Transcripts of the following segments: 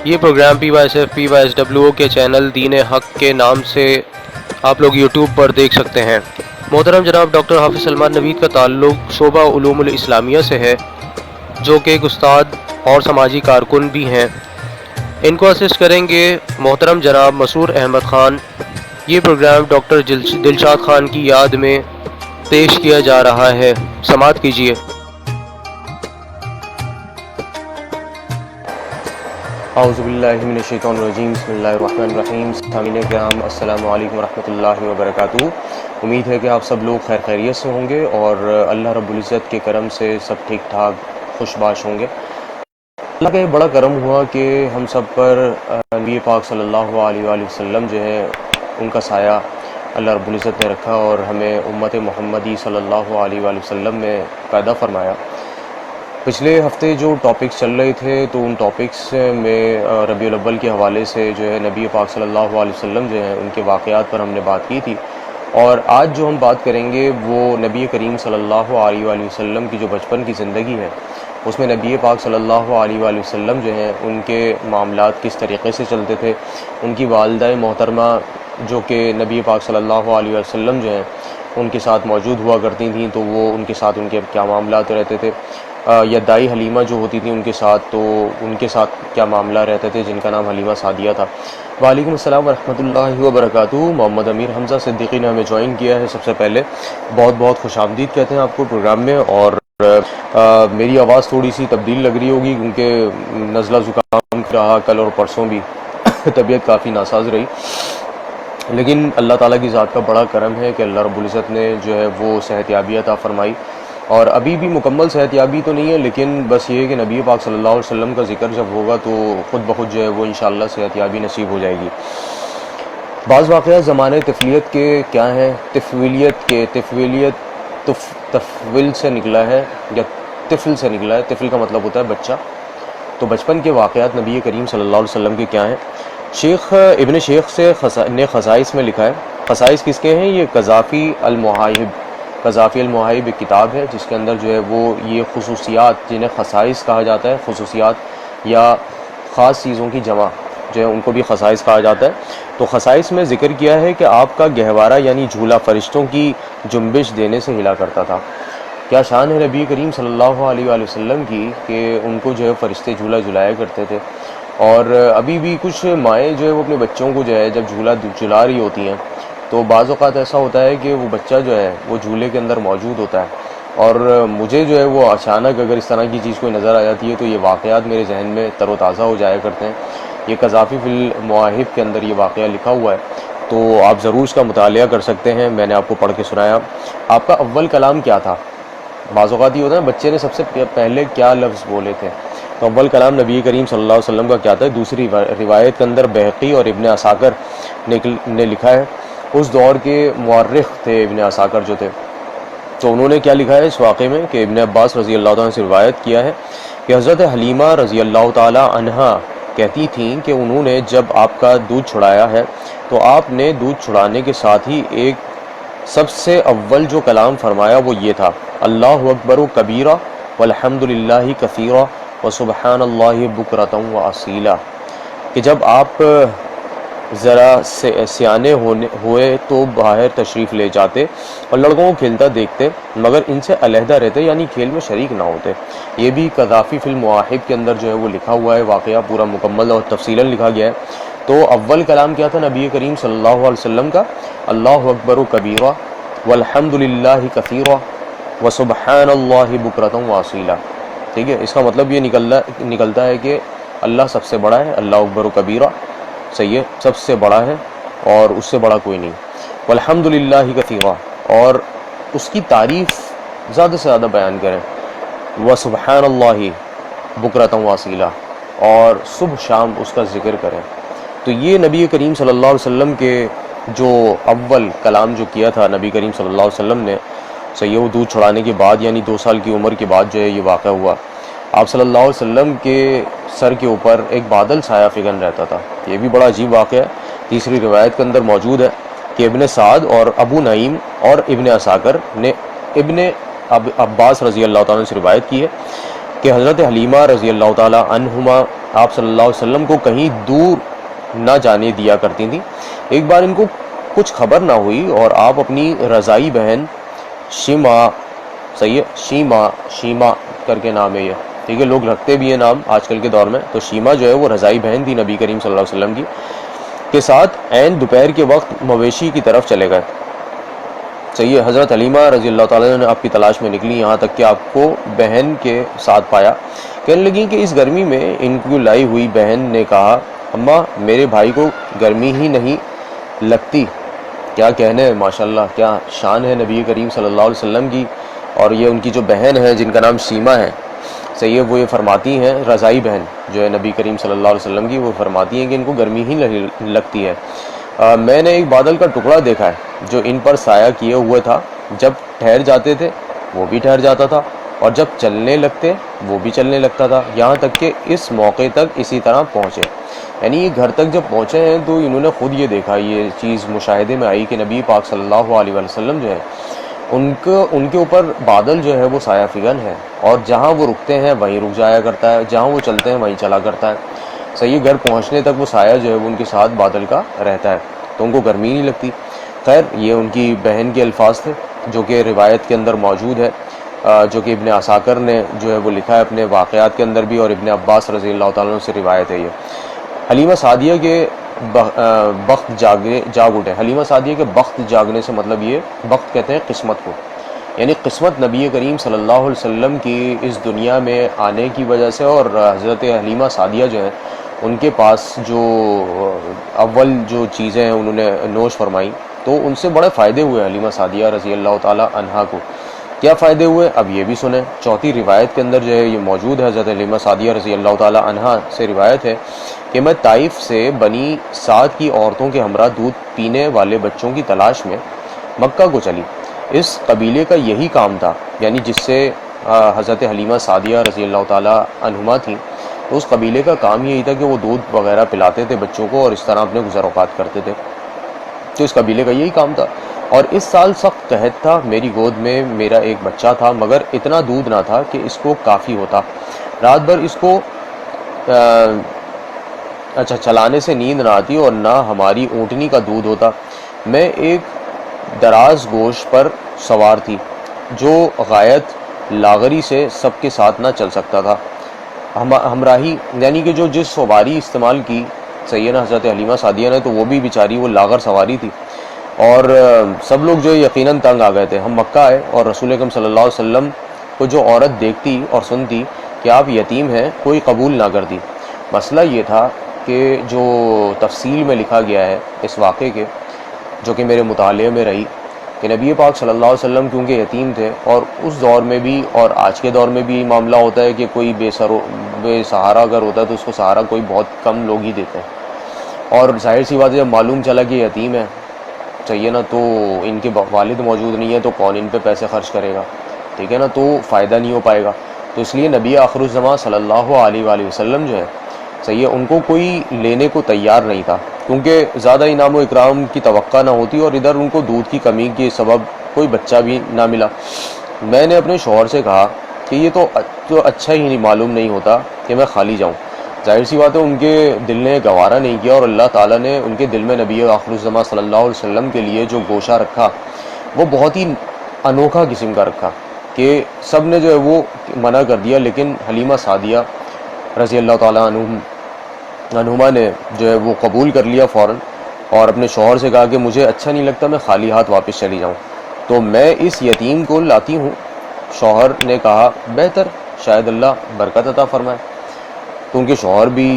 یہ programme PYSF کے channel then حق کے نام سے آپ لوگ یوٹیوب پر دیکھ سکتے ہیں۔ محترم جناب ڈاکٹر حافظ سلمان نوید کا تعلق شعبہ علوم الاسلامیہ سے ہے، جو کہ ایک استاد اور سماجی کارکن بھی ہیں۔ ان کو اسسٹ کریں گے محترم جناب مسرور احمد خان۔ یہ پروگرام ڈاکٹر دلشاد خان کی یاد میں پیش کیا جا رہا ہے، سماعت کیجیے۔ اعوذ باللہ من الشیطان الرجیم، بسم اللہ الرحمن الرحیم۔ سامعین کرام، السلام علیکم ورحمۃ اللہ وبرکاتہ۔ امید ہے کہ آپ سب لوگ خیریت سے ہوں گے اور اللہ رب العزت کے کرم سے سب ٹھیک ٹھاک خوش باش ہوں گے۔ اللہ کا یہ بڑا کرم ہوا کہ ہم سب پر نبی پاک صلی اللہ علیہ وآلہ وسلم جو ہے ان کا سایہ اللہ رب العزت نے رکھا اور ہمیں امت محمدی صلی اللہ علیہ وآلہ وسلم میں پیدا فرمایا۔ پچھلے ہفتے جو ٹاپکس چل رہے تھے تو ان ٹاپکس میں ربیع الاول کے حوالے سے جو ہے نبی پاک صلی اللہ علیہ وسلم جو ہیں ان کے واقعات پر ہم نے بات کی تھی، اور آج جو ہم بات کریں گے وہ نبی کریم صلی اللہ علیہ وآلہ وسلم کی جو بچپن کی زندگی ہے، اس میں نبی پاک صلی اللہ علیہ وآلہ وسلم جو ہیں ان کے معاملات کس طریقے سے چلتے تھے، ان کی والدہ محترمہ جو کہ نبی پاک صلی اللہ علیہ وسلم جو ہیں ان کے ساتھ موجود ہوا کرتی تھیں، تو وہ ان کے ساتھ ان کے کیا معاملات رہتے تھے، یا دائی حلیمہ جو ہوتی تھی ان کے ساتھ، تو ان کے ساتھ کیا معاملہ رہتے تھے، جن کا نام حلیمہ سعدیہ تھا۔ وعلیکم السلام ورحمۃ اللہ وبرکاتہ۔ محمد امیر حمزہ صدیقی نے ہمیں جوائن کیا ہے، سب سے پہلے بہت بہت خوش آمدید کہتے ہیں آپ کو پروگرام میں۔ اور میری آواز تھوڑی سی تبدیل لگ رہی ہوگی کیونکہ نزلہ زکام رہا کل اور پرسوں بھی، طبیعت کافی ناساز رہی، لیکن اللہ تعالیٰ کی ذات کا بڑا کرم ہے کہ اللہ رب العزت نے جو ہے وہ صحت یابی عطا فرمائی، اور ابھی بھی مکمل صحت یابی تو نہیں ہے، لیکن بس یہ ہے کہ نبی پاک صلی اللہ علیہ وسلم کا ذکر جب ہوگا تو خود بخود جو ہے وہ انشاءاللہ صحت یابی نصیب ہو جائے گی۔ بعض واقعات زمانے طفلیت کے کیا ہیں، طفولیت کے، تفول سے نکلا ہے یا طفل سے نکلا ہے، طفل کا مطلب ہوتا ہے بچہ، تو بچپن کے واقعات نبی کریم صلی اللہ علیہ وسلم کے کیا ہیں۔ شیخ ابن شیخ سے نے خصائص میں لکھا ہے۔ خصائص کس کے ہیں؟ یہ قذافی المواہب ایک کتاب ہے جس کے اندر جو ہے وہ یہ خصوصیات، جنہیں خصائص کہا جاتا ہے، خصوصیات یا خاص چیزوں کی جمع جو ہے ان کو بھی خصائص کہا جاتا ہے، تو خصائص میں ذکر کیا ہے کہ آپ کا گہوارہ یعنی جھولا فرشتوں کی جنبش دینے سے ہلا کرتا تھا۔ کیا شان ہے نبی کریم صلی اللہ علیہ وآلہ وسلم کی کہ ان کو جو ہے فرشتے جھولا جھلایا کرتے تھے، اور ابھی بھی کچھ مائیں جو ہے وہ اپنے بچوں کو جو ہے جب جھولا جھلا رہی ہوتی ہیں تو بعض اوقات ایسا ہوتا ہے کہ وہ بچہ جو ہے وہ جھولے کے اندر موجود ہوتا ہے، اور مجھے جو ہے وہ اچانک اگر اس طرح کی چیز کوئی نظر آ جاتی ہے تو یہ واقعات میرے ذہن میں تر و تازہ ہو جایا کرتے ہیں۔ یہ قذافی فی المواہب کے اندر یہ واقعہ لکھا ہوا ہے، تو آپ ضرور اس کا مطالعہ کر سکتے ہیں۔ میں نے آپ کو پڑھ کے سنایا۔ آپ کا اول کلام کیا تھا؟ بعض اوقات یہ ہوتا ہے بچے نے سب سے پہلے کیا لفظ بولے تھے، تو اول کلام نبی کریم صلی اللہ علیہ وسلم کا کیا تھا؟ دوسری روایت کے اندر بہقی اور ابن عساکر نے لکھا ہے، اس دور کے مورخ تھے ابن عساکر جو تھے، تو انہوں نے کیا لکھا ہے اس واقعے میں کہ ابن عباس رضی اللہ تعالیٰ سے روایت کیا ہے کہ حضرت حلیمہ رضی اللہ تعالیٰ عنہا کہتی تھیں کہ انہوں نے جب آپ کا دودھ چھڑایا ہے تو آپ نے دودھ چھڑانے کے ساتھ ہی ایک سب سے اول جو کلام فرمایا وہ یہ تھا، اللہ اکبر و کبیرہ والحمد للہ کثیرہ وسبحان اللہ بکرۃ و اصیلا، کہ جب آپ ذرا سیانے ہوئے تو باہر تشریف لے جاتے اور لڑکوں کو کھیلتا دیکھتے مگر ان سے علیحدہ رہتے، یعنی کھیل میں شریک نہ ہوتے۔ یہ بھی قذافی فی المواہب کے اندر جو ہے وہ لکھا ہوا ہے، واقعہ پورا مکمل اور تفصیلاً لکھا گیا ہے۔ تو اول کلام کیا تھا نبی کریم صلی اللہ علیہ وسلم کا؟ اللہ اکبر و کبیرہ والحمد للہ کثیرہ وسبحان اللہ بکرۃ و اصیلا۔ ٹھیک ہے، اس کا مطلب یہ نکلتا ہے کہ اللہ سب سے بڑا ہے، اللہ اکبر و کبیرہ، صحیح ہے، سب سے بڑا ہے اور اس سے بڑا کوئی نہیں، والحمد للہ کثیرہ، اور اس کی تعریف زیادہ سے زیادہ بیان کریں، وسبحان اللہ بکرۃ و اصیلا، اور صبح شام اس کا ذکر کریں۔ تو یہ نبی کریم صلی اللہ علیہ وسلم کے جو اول کلام جو کیا تھا نبی کریم صلی اللہ علیہ وسلم نے، صحیح وہ دودھ چھڑانے کے بعد یعنی 2 سال کی عمر کے بعد جو ہے یہ واقعہ ہوا۔ آپ صلی اللہ علیہ وسلم کے سر کے اوپر ایک بادل سایہ فگن رہتا تھا، یہ بھی بڑا عجیب واقعہ ہے۔ تیسری روایت کے اندر موجود ہے کہ ابن سعد اور ابو نعیم اور ابن عساکر نے ابن عباس رضی اللہ تعالیٰ سے روایت کی ہے کہ حضرت حلیمہ رضی اللہ تعالیٰ عنہما آپ صلی اللہ علیہ وسلم کو کہیں دور نہ جانے دیا کرتی تھیں۔ ایک بار ان کو کچھ خبر نہ ہوئی اور آپ اپنی رضائی بہن شیما، صحیح ہے، شیما کر کے نام ہے یہ، ٹھیک ہے، لوگ رکھتے بھی ہیں نام آج کل کے دور میں، تو شیما جو ہے وہ رضائی بہن تھی نبی کریم صلی اللہ علیہ وسلم کی، کے ساتھ عین دوپہر کے وقت مویشی کی طرف چلے گئے۔ صحیح ہے، حضرت حلیمہ رضی اللہ تعالیٰ نے آپ کی تلاش میں نکلی، یہاں تک کہ آپ کو بہن کے ساتھ پایا۔ کہنے لگی کہ اس گرمی میں ان کو لائی ہوئی بہن نے کہا، اماں میرے بھائی کو گرمی ہی نہیں لگتی۔ کیا کہنے ہے، ماشاءاللہ کیا شان ہے نبی کریم صلی اللہ علیہ وسلم کی۔ اور یہ ان کی جو بہن ہے جن کا نام شیما ہے، صحیح ہے، وہ یہ فرماتی ہیں، رضائی بہن جو ہے نبی کریم صلی اللہ علیہ وسلم کی، وہ فرماتی ہیں کہ ان کو گرمی ہی نہیں لگتی ہے۔ میں نے ایک بادل کا ٹکڑا دیکھا ہے جو ان پر سایہ کیے ہوئے تھا، جب ٹھہر جاتے تھے وہ بھی ٹھہر جاتا تھا، اور جب چلنے لگتے وہ بھی چلنے لگتا تھا، یہاں تک کہ اس موقع تک اسی طرح پہنچے۔ یعنی یہ گھر تک جب پہنچے ہیں تو انہوں نے خود یہ دیکھا، یہ چیز مشاہدے میں آئی کہ نبی پاک صلی اللہ علیہ وسلم جو ہے ان کے اوپر بادل جو ہے وہ سایہ فگن ہے، اور جہاں وہ رکتے ہیں وہیں رک جایا کرتا ہے، جہاں وہ چلتے ہیں وہیں چلا کرتا ہے۔ صحیح، گھر پہنچنے تک وہ سایہ جو ہے وہ ان کے ساتھ بادل کا رہتا ہے، تو ان کو گرمی نہیں لگتی۔ خیر، یہ ان کی بہن کے الفاظ تھے جو کہ روایت کے اندر موجود ہے، جو کہ ابن عساکر نے جو ہے وہ لکھا ہے اپنے واقعات کے اندر بھی، اور ابن عباس رضی اللہ تعالیٰ عنہ سے روایت ہے یہ۔ حلیمہ سعدیہ کے بخت جاگ اٹھے۔ حلیمہ سعدیہ کے بخت جاگنے سے مطلب یہ، بخت کہتے ہیں قسمت کو، یعنی قسمت نبی کریم صلی اللہ علیہ وسلم کی اس دنیا میں آنے کی وجہ سے، اور حضرت حلیمہ سعدیہ جو ہیں ان کے پاس جو اول جو چیزیں انہوں نے نوش فرمائیں تو ان سے بڑے فائدے ہوئے حلیمہ سعدیہ رضی اللہ تعالی عنہا کو۔ کیا فائدے ہوئے اب یہ بھی سنیں۔ چوتھی روایت کے اندر جو ہے یہ موجود ہے، حضرت حلیمہ سعدیہ رضی اللہ تعالی عنہا سے روایت ہے کہ میں طائف سے بنی سعد کی عورتوں کے ہمراہ دودھ پینے والے بچوں کی تلاش میں مکہ کو چلی۔ اس قبیلے کا یہی کام تھا، یعنی جس سے حضرت حلیمہ سعدیہ رضی اللہ تعالی عنہما تھیں، تو اس قبیلے کا کام یہی تھا کہ وہ دودھ وغیرہ پلاتے تھے بچوں کو اور اس طرح اپنے گزر اوقات کرتے تھے، تو اس قبیلے کا یہی کام تھا۔ اور اس سال سخت قحط تھا، میری گود میں میرا ایک بچہ تھا، مگر اتنا دودھ نہ تھا کہ اس کو کافی ہوتا۔ رات بھر اس کو چلانے سے نیند نہ آتی اور نہ ہماری اونٹنی کا دودھ ہوتا۔ میں ایک دراز گوش پر سوار تھی جو غایت لاغری سے سب کے ساتھ نہ چل سکتا تھا۔ ہمراہی یعنی کہ جو جس سواری استعمال کی سیدنا حضرت حلیمہ سعدیہ نے، تو وہ بھی بیچاری وہ لاغر سواری تھی، اور سب لوگ جو یقیناً تنگ آ گئے تھے۔ ہم مکہ آئے اور رسول اکرم صلی اللہ علیہ وسلم کو جو عورت دیکھتی اور سنتی کہ آپ یتیم ہیں، کوئی قبول نہ کرتی۔ مسئلہ یہ تھا کہ جو تفصیل میں لکھا گیا ہے اس واقعے کے، جو کہ میرے مطالعے میں رہی، کہ نبی پاک صلی اللہ علیہ وسلم کیونکہ یتیم تھے، اور اس دور میں بھی اور آج کے دور میں بھی معاملہ ہوتا ہے کہ کوئی بے سہارا اگر ہوتا ہے تو اس کو سہارا کوئی بہت کم لوگ ہی دیتے ہیں، اور ظاہر سی بات ہے جب معلوم چلا کہ یتیم ہے، چاہیے نا، تو ان کے والد موجود نہیں ہے تو کون ان پہ پیسے خرچ کرے گا، ٹھیک ہے نا، تو فائدہ نہیں ہو پائے گا۔ تو اس لیے نبی آخر الزماں صلی اللہ علیہ وآلہ وسلم جو ہے صحیح ہے، ان کو کوئی لینے کو تیار نہیں تھا، کیونکہ زیادہ انعام و اکرام کی توقع نہ ہوتی، اور ادھر ان کو دودھ کی کمی کے سبب کوئی بچہ بھی نہ ملا۔ میں نے اپنے شوہر سے کہا کہ یہ تو اچھا ہی معلوم نہیں ہوتا کہ میں خالی جاؤں۔ ظاہر سی بات ہے ان کے دل نے گوارا نہیں کیا، اور اللہ تعالیٰ نے ان کے دل میں نبی آخر الزماں صلی اللہ علیہ وسلم کے لیے جو گوشہ رکھا وہ بہت ہی انوکھا قسم کا رکھا کہ سب نے جو ہے وہ منع کر دیا، لیکن حلیمہ سعدیہ رضی اللہ تعالیٰ عنہما نے جو ہے وہ قبول کر لیا فوراً، اور اپنے شوہر سے کہا کہ مجھے اچھا نہیں لگتا میں خالی ہاتھ واپس چلی جاؤں، تو میں اس یتیم کو لاتی ہوں۔ شوہر نے کہا بہتر، شاید اللہ برکت عطا فرمائے، تو ان کے شوہر بھی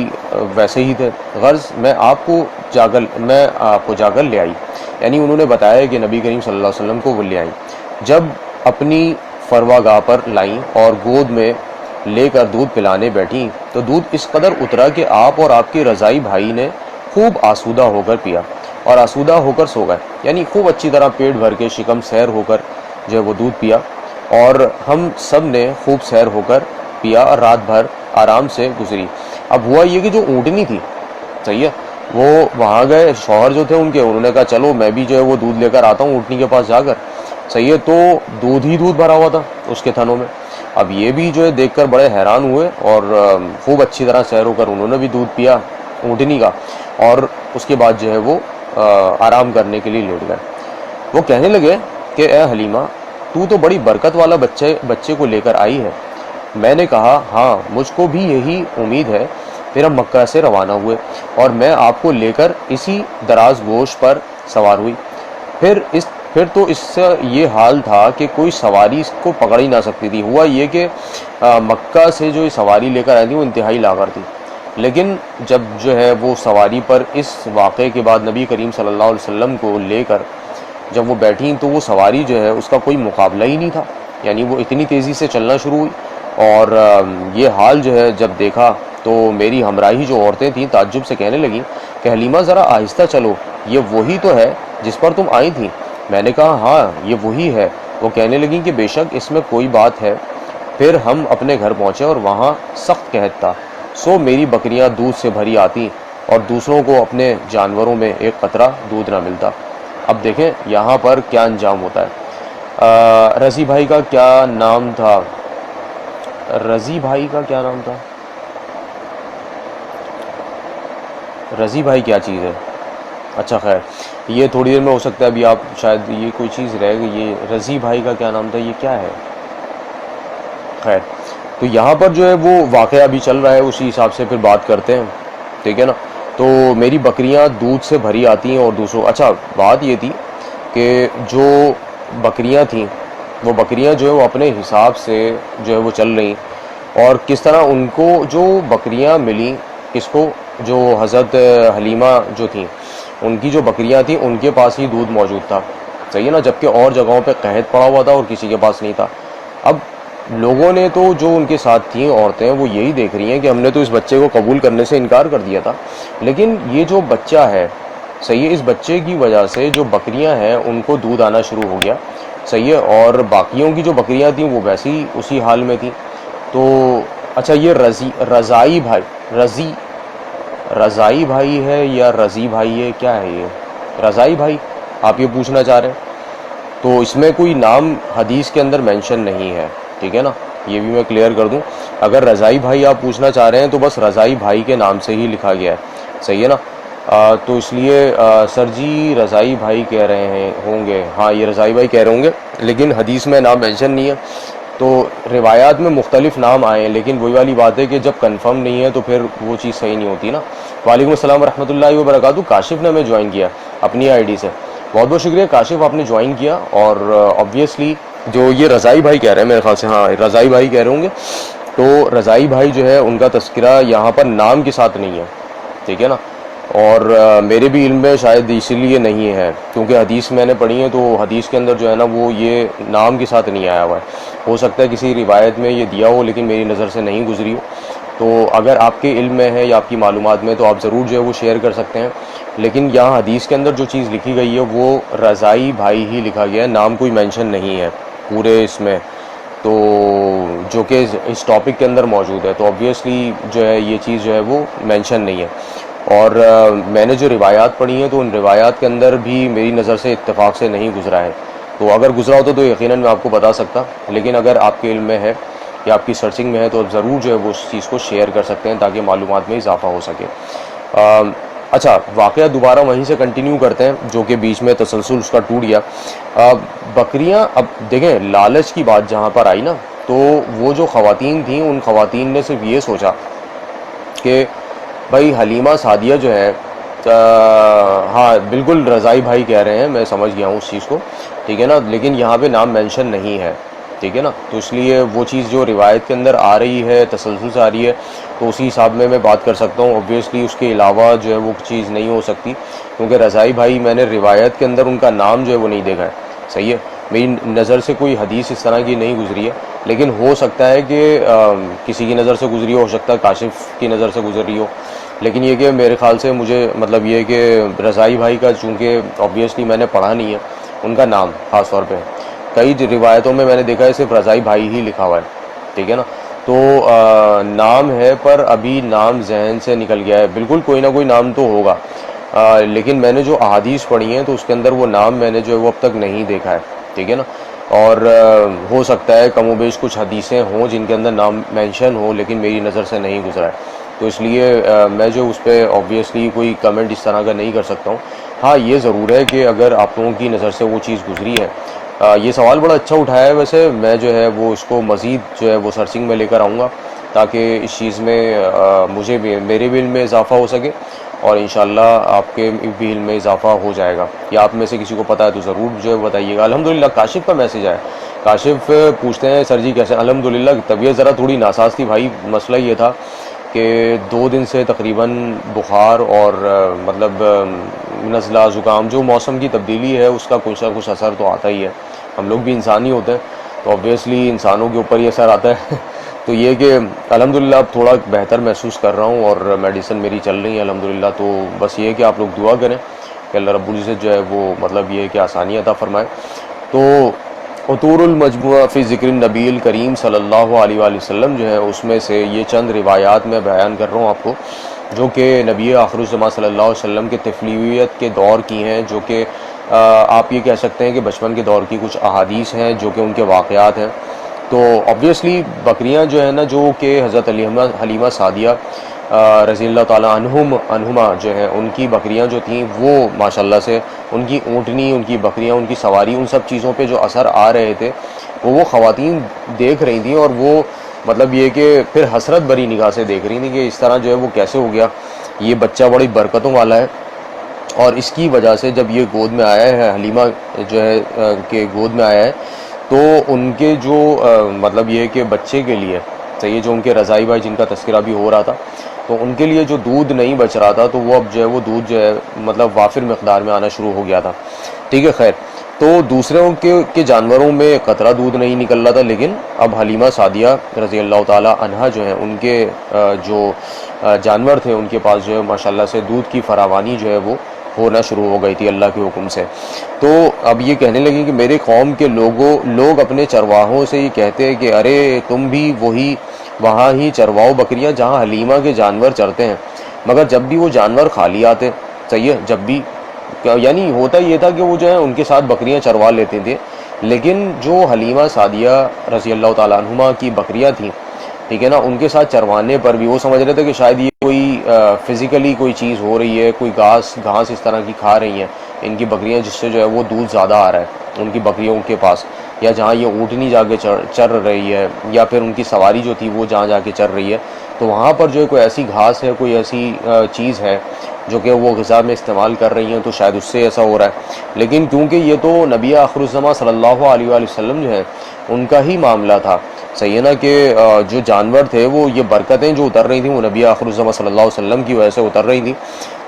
ویسے ہی تھے۔ غرض میں آپ کو جا کر لے آئی، یعنی انہوں نے بتایا کہ نبی کریم صلی اللہ علیہ وسلم کو وہ لے آئیں۔ جب اپنی فروا گاہ پر لائیں اور گود میں لے کر دودھ پلانے بیٹھیں تو دودھ اس قدر اترا کہ آپ اور آپ کے رضائی بھائی نے خوب آسودہ ہو کر پیا اور آسودہ ہو کر سو گئے، یعنی خوب اچھی طرح پیٹ بھر کے شکم سیر ہو کر جو ہے وہ دودھ پیا، اور ہم سب نے خوب سیر ہو کر پیا اور رات بھر آرام سے گزری۔ اب ہوا یہ کہ جو اونٹنی تھی، صحیح ہے، وہ وہاں گئے، شوہر جو تھے انہوں نے کہا چلو میں بھی جو ہے وہ دودھ لے کر آتا ہوں اونٹنی کے پاس جا کر، صحیح ہے، تو دودھ ہی دودھ بھرا ہوا تھا اس کے تھنوں میں۔ اب یہ بھی جو ہے دیکھ کر بڑے حیران ہوئے اور خوب اچھی طرح سیر ہو کر انہوں نے بھی دودھ پیا اونٹنی کا، اور اس کے بعد جو ہے وہ آرام کرنے کے لیے لیٹ گئے۔ وہ کہنے لگے کہ اے حلیمہ، تو تو بڑی برکت والا بچے کو لے کر آئی ہے۔ میں نے کہا ہاں، مجھ کو بھی یہی امید ہے۔ پھر ہم مکہ سے روانہ ہوئے اور میں آپ کو لے کر اسی دراز گوش پر سوار ہوئی۔ پھر تو اس سے یہ حال تھا کہ کوئی سواری اس کو پکڑ ہی نہ سکتی تھی۔ ہوا یہ کہ مکہ سے جو سواری لے کر آئی تھی وہ انتہائی لاغر تھی، لیکن جب جو ہے وہ سواری پر اس واقعے کے بعد نبی کریم صلی اللہ علیہ وسلم کو لے کر جب وہ بیٹھیں تو وہ سواری جو ہے اس کا کوئی مقابلہ ہی نہیں تھا، یعنی وہ اتنی تیزی سے چلنا شروع ہوئی۔ اور یہ حال جو ہے جب دیکھا تو میری ہمراہی جو عورتیں تھیں تعجب سے کہنے لگیں کہ حلیمہ ذرا آہستہ چلو، یہ وہی تو ہے جس پر تم آئی تھیں۔ میں نے کہا ہاں، یہ وہی ہے۔ وہ کہنے لگیں کہ بے شک اس میں کوئی بات ہے۔ پھر ہم اپنے گھر پہنچے اور وہاں سخت قحط تھا، سو میری بکریاں دودھ سے بھری آتی اور دوسروں کو اپنے جانوروں میں ایک قطرہ دودھ نہ ملتا۔ اب دیکھیں یہاں پر کیا انجام ہوتا ہے۔ رضی بھائی کا کیا نام تھا؟ رضی بھائی کا کیا نام تھا؟ رضی بھائی کیا چیز ہے؟ اچھا خیر، یہ تھوڑی دیر میں ہو سکتا ہے، ابھی آپ شاید یہ کوئی چیز رہ گئی۔ یہ رضی بھائی کا کیا نام تھا؟ یہ کیا ہے؟ خیر، تو یہاں پر جو ہے وہ واقعہ ابھی چل رہا ہے، اسی حساب سے پھر بات کرتے ہیں، ٹھیک ہے نا۔ تو میری بکریاں دودھ سے بھری آتی ہیں اور دوسروں، اچھا بات یہ تھی کہ جو بکریاں تھیں وہ بکریاں جو ہے وہ اپنے حساب سے جو ہے وہ چل رہی، اور کس طرح ان کو جو بکریاں ملیں، کس کو؟ جو حضرت حلیمہ جو تھیں ان کی جو بکریاں تھیں ان کے پاس ہی دودھ موجود تھا، صحیح ہے نا، جبکہ اور جگہوں پہ قحط پڑا ہوا تھا اور کسی کے پاس نہیں تھا۔ اب لوگوں نے تو جو ان کے ساتھ تھیں عورتیں وہ یہی دیکھ رہی ہیں کہ ہم نے تو اس بچے کو قبول کرنے سے انکار کر دیا تھا، لیکن یہ جو بچہ ہے، صحیح ہے، اس بچے کی وجہ سے جو بکریاں ہیں ان کو دودھ آنا شروع ہو گیا، صحیح ہے، اور باقیوں کی جو بکریاں تھیں وہ ویسے ہی اسی حال میں تھیں۔ تو اچھا، یہ رضائی بھائی ہے یا رضی بھائی ہے، کیا ہے یہ؟ رضائی بھائی آپ یہ پوچھنا چاہ رہے ہیں؟ تو اس میں کوئی نام حدیث کے اندر مینشن نہیں ہے، ٹھیک ہے نا، یہ بھی میں کلیئر کر دوں۔ اگر رضائی بھائی آپ پوچھنا چاہ رہے ہیں تو بس رضائی بھائی کے نام سے ہی لکھا گیا ہے، صحیح ہے نا۔ تو اس لیے سر جی رضائی بھائی کہہ رہے ہیں ہوں گے، ہاں یہ رضائی بھائی کہہ رہے ہوں گے، لیکن حدیث میں نام مینشن نہیں ہے۔ تو روایات میں مختلف نام آئے ہیں، لیکن وہی والی بات ہے کہ جب کنفرم نہیں ہے تو پھر وہ چیز صحیح نہیں ہوتی نا۔ وعلیکم السلام ورحمۃ اللہ وبرکاتہ۔ کاشف نے ہمیں جوائن کیا اپنی آئی ڈی سے، بہت بہت شکریہ کاشف، آپ نے جوائن کیا۔ اور آبویسلی جو یہ رضائی بھائی کہہ رہے ہیں، میرے خیال سے ہاں رضائی بھائی کہہ رہے ہوں گے، تو رضائی بھائی جو ہے ان کا تذکرہ یہاں پر نام کے ساتھ نہیں ہے، ٹھیک ہے نا، اور میرے بھی علم میں شاید اسی لیے نہیں ہے، کیونکہ حدیث میں نے پڑھی ہے تو حدیث کے اندر جو ہے نا وہ یہ نام کے ساتھ نہیں آیا ہوا ہے۔ ہو سکتا ہے کسی روایت میں یہ دیا ہو لیکن میری نظر سے نہیں گزری ہو، تو اگر آپ کے علم میں ہے یا آپ کی معلومات میں تو آپ ضرور جو ہے وہ شیئر کر سکتے ہیں، لیکن یہاں حدیث کے اندر جو چیز لکھی گئی ہے وہ رضائی بھائی ہی لکھا گیا ہے، نام کوئی مینشن نہیں ہے پورے اس میں، تو جو کہ اس ٹاپک کے اندر موجود ہے، تو آبویسلی جو ہے یہ چیز جو ہے وہ مینشن نہیں ہے۔ اور میں نے جو روایات پڑھی ہیں تو ان روایات کے اندر بھی میری نظر سے اتفاق سے نہیں گزرا ہے، تو اگر گزرا ہوتا تو یقیناً میں آپ کو بتا سکتا، لیکن اگر آپ کے علم میں ہے یا آپ کی سرچنگ میں ہے تو ضرور جو ہے وہ اس چیز کو شیئر کر سکتے ہیں تاکہ معلومات میں اضافہ ہو سکے۔ اچھا، واقعہ دوبارہ وہیں سے کنٹینیو کرتے ہیں جو کہ بیچ میں تسلسل اس کا ٹوٹ گیا۔ بکریاں، اب دیکھیں لالچ کی بات جہاں پر آئی نا، تو وہ جو خواتین تھیں ان خواتین نے صرف یہ سوچا کہ بھائی حلیمہ سعدیہ جو ہے، ہاں بالکل رضائی بھائی کہہ رہے ہیں، میں سمجھ گیا ہوں اس چیز کو، ٹھیک ہے نا، لیکن یہاں پہ نام مینشن نہیں ہے، ٹھیک ہے نا، تو اس لیے وہ چیز جو روایت کے اندر آ رہی ہے تسلسل سے آ رہی ہے تو اسی حساب میں بات کر سکتا ہوں، اوبویسلی اس کے علاوہ جو ہے وہ چیز نہیں ہو سکتی، کیونکہ رضائی بھائی میں نے روایت کے اندر ان کا نام جو ہے وہ نہیں دیکھا ہے، صحیح ہے، میری نظر سے کوئی حدیث اس طرح کی نہیں گزری ہے، لیکن ہو سکتا ہے کہ کسی کی نظر سے گزری ہو سکتا ہے کاشف کی نظر سے گزر رہی ہو، لیکن یہ کہ میرے خیال سے مجھے مطلب یہ کہ رضائی بھائی کا چونکہ اوبویسلی میں نے پڑھا نہیں ہے ان کا نام، خاص طور پہ کئی روایتوں میں نے دیکھا ہے صرف رضائی بھائی ہی لکھا ہوا ہے، ٹھیک ہے نا، تو نام ہے پر ابھی نام ذہن سے نکل گیا ہے، بالکل کوئی نہ کوئی نام تو ہوگا، لیکن میں نے جو احادیث پڑھی ہیں تو اس کے اندر وہ نام میں نے جو ہے وہ اب تک نہیں دیکھا ہے، ٹھیک ہے نا۔ اور ہو سکتا ہے کم و بیش کچھ حدیثیں ہوں جن کے اندر نام مینشن ہو لیکن میری نظر سے نہیں گزرا ہے، تو اس لیے میں جو اس پہ آبویسلی کوئی کمنٹ اس طرح کا نہیں کر سکتا ہوں۔ ہاں یہ ضرور ہے کہ اگر آپ لوگوں کی نظر سے وہ چیز گزری ہے، یہ سوال بڑا اچھا اٹھایا ہے، ویسے میں جو ہے وہ اس کو مزید جو ہے وہ سرچنگ میں لے کر آؤں گا تاکہ اس چیز میں مجھے بھی میرے بھی علم میں اضافہ ہو سکے، اور انشاءاللہ آپ کے بھی علم میں اضافہ ہو جائے گا، یا آپ میں سے کسی کو پتہ ہے تو ضرور جو ہے بتائیے گا۔ الحمدللہ کاشف کا میسج آیا، کاشف پوچھتے ہیں سر جی کیسے؟ الحمدللہ طبیعت ذرا تھوڑی ناساز تھی بھائی، مسئلہ یہ تھا کہ 2 دن سے تقریباً بخار اور مطلب نزلہ زکام، جو موسم کی تبدیلی ہے اس کا کچھ نہ کچھ اثر تو آتا ہی ہے، ہم لوگ بھی انسان ہی ہوتے ہیں تو آبویسلی انسانوں کے اوپر ہی اثر آتا ہے تو یہ کہ الحمدللہ اب تھوڑا بہتر محسوس کر رہا ہوں اور میڈیسن میری چل رہی ہے الحمدللہ، تو بس یہ ہے کہ آپ لوگ دعا کریں کہ اللہ رب العزت جو ہے وہ مطلب یہ ہے کہ آسانی عطا فرمائے۔ تو عطور المجموعہ فی ذکر النبی الکریم صلی اللہ علیہ وآلہ وسلم جو ہے اس میں سے یہ چند روایات میں بیان کر رہا ہوں آپ کو، جو کہ نبی آخر الزماں صلی اللہ علیہ وسلم کے طفلیت کے دور کی ہیں، جو کہ آپ یہ کہہ سکتے ہیں کہ بچپن کے دور کی کچھ احادیث ہیں جو کہ ان کے واقعات ہیں۔ تو آبویسلی بکریاں جو ہیں نا، جو کہ حضرت حلیمہ سعدیہ رضی اللہ تعالیٰ عنہما جو ہیں، ان کی بکریاں جو تھیں وہ ماشاءاللہ سے ان کی اونٹنی، ان کی بکریاں، ان کی سواری، ان سب چیزوں پہ جو اثر آ رہے تھے وہ خواتین دیکھ رہی تھیں، اور وہ مطلب یہ کہ پھر حسرت بری نگاہ سے دیکھ رہی تھیں کہ اس طرح جو ہے وہ کیسے ہو گیا، یہ بچہ بڑی برکتوں والا ہے، اور اس کی وجہ سے جب یہ گود میں آیا ہے، حلیمہ جو ہے کہ گود میں آیا ہے، تو ان کے جو مطلب یہ کہ بچے کے لیے صحیح، جو ان کے رضائی بھائی جن کا تذکرہ بھی ہو رہا تھا، تو ان کے لیے جو دودھ نہیں بچ رہا تھا تو وہ اب جو ہے وہ دودھ جو ہے مطلب وافر مقدار میں آنا شروع ہو گیا تھا، ٹھیک ہے۔ خیر، تو دوسروں کے جانوروں میں قطرہ دودھ نہیں نکل رہا تھا، لیکن اب حلیمہ سعدیہ رضی اللہ تعالی عنہا جو ہیں، ان کے جو جانور تھے ان کے پاس جو ہے ماشاءاللہ سے دودھ کی فراوانی جو ہے وہ ہونا شروع ہو گئی تھی اللہ کے حکم سے۔ تو اب یہ کہنے لگے کہ میرے قوم کے لوگ اپنے چرواہوں سے یہ کہتے ہیں کہ ارے تم بھی وہاں ہی چرواؤ بکریاں جہاں حلیمہ کے جانور چرتے ہیں، مگر جب بھی وہ جانور خالی آتے، صحیح ہے، جب بھی یعنی ہوتا یہ تھا کہ وہ جو ہے ان کے ساتھ بکریاں چروا لیتے تھے، لیکن جو حلیمہ سعدیہ رضی اللہ تعالیٰ عنہما کی بکریاں تھیں، ٹھیک ہے نا، ان کے ساتھ چروانے پر بھی وہ سمجھ رہے تھے کہ شاید یہ کوئی فزیکلی کوئی چیز ہو رہی ہے، کوئی گھاس اس طرح کی کھا رہی ہیں ان کی بکریاں، جس سے جو ہے وہ دودھ زیادہ آ رہا ہے ان کی بکریوں کے پاس، یا جہاں یہ اونٹنی جا کے چر رہی ہے، یا پھر ان کی سواری جو تھی وہ جہاں جا کے چر رہی ہے، تو وہاں پر جو ہے کوئی ایسی گھاس ہے، کوئی ایسی چیز ہے جو کہ وہ غذا میں استعمال کر رہی ہیں، تو شاید اس سے ایسا ہو رہا ہے۔ لیکن کیونکہ یہ تو نبی آخر الزماں صلی اللہ علیہ وآلہ وسلم جو ہے ان کا ہی معاملہ تھا، صحیح ہے نا، کہ جو جانور تھے وہ یہ برکتیں جو اتر رہی تھیں وہ نبی آخر الزماں صلی اللہ علیہ وسلم کی وجہ سے اتر رہی تھیں،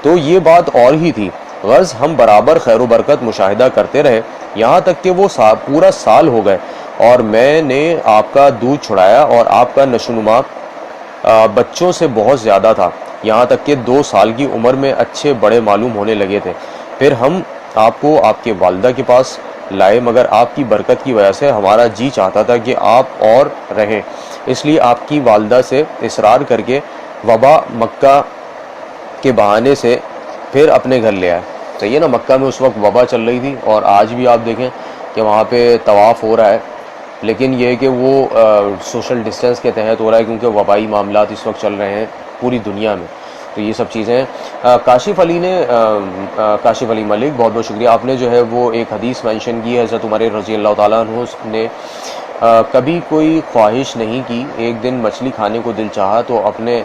تو یہ بات اور ہی تھی۔ غرض ہم برابر خیر و برکت مشاہدہ کرتے رہے، یہاں تک کہ وہ پورا سال ہو گئے اور میں نے آپ کا دودھ چھڑایا، اور آپ کا نشوونما بچوں سے بہت زیادہ تھا، یہاں تک کہ 2 سال کی عمر میں اچھے بڑے معلوم ہونے لگے تھے۔ پھر ہم آپ کو آپ کے والدہ کے پاس لائے، مگر آپ کی برکت کی وجہ سے ہمارا جی چاہتا تھا کہ آپ اور رہیں، اس لیے آپ کی والدہ سے اصرار کر کے وبا مکہ کے بہانے سے پھر اپنے گھر لے آئے، صحیح ہے نا۔ مکہ میں اس وقت وبا چل رہی تھی، اور آج بھی آپ دیکھیں کہ وہاں پہ طواف ہو رہا ہے، لیکن یہ کہ وہ سوشل ڈسٹینس کے تحت ہو رہا ہے، کیونکہ وبائی معاملات اس وقت چل رہے ہیں پوری دنیا میں، تو یہ سب چیزیں ہیں۔ کاشف علی ملک، بہت بہت شکریہ، آپ نے جو ہے وہ ایک حدیث مینشن کی ہے حضرت عمر رضی اللہ تعالیٰ عنہ نے کبھی کوئی خواہش نہیں کی، ایک دن مچھلی کھانے کو دل چاہا تو اپنے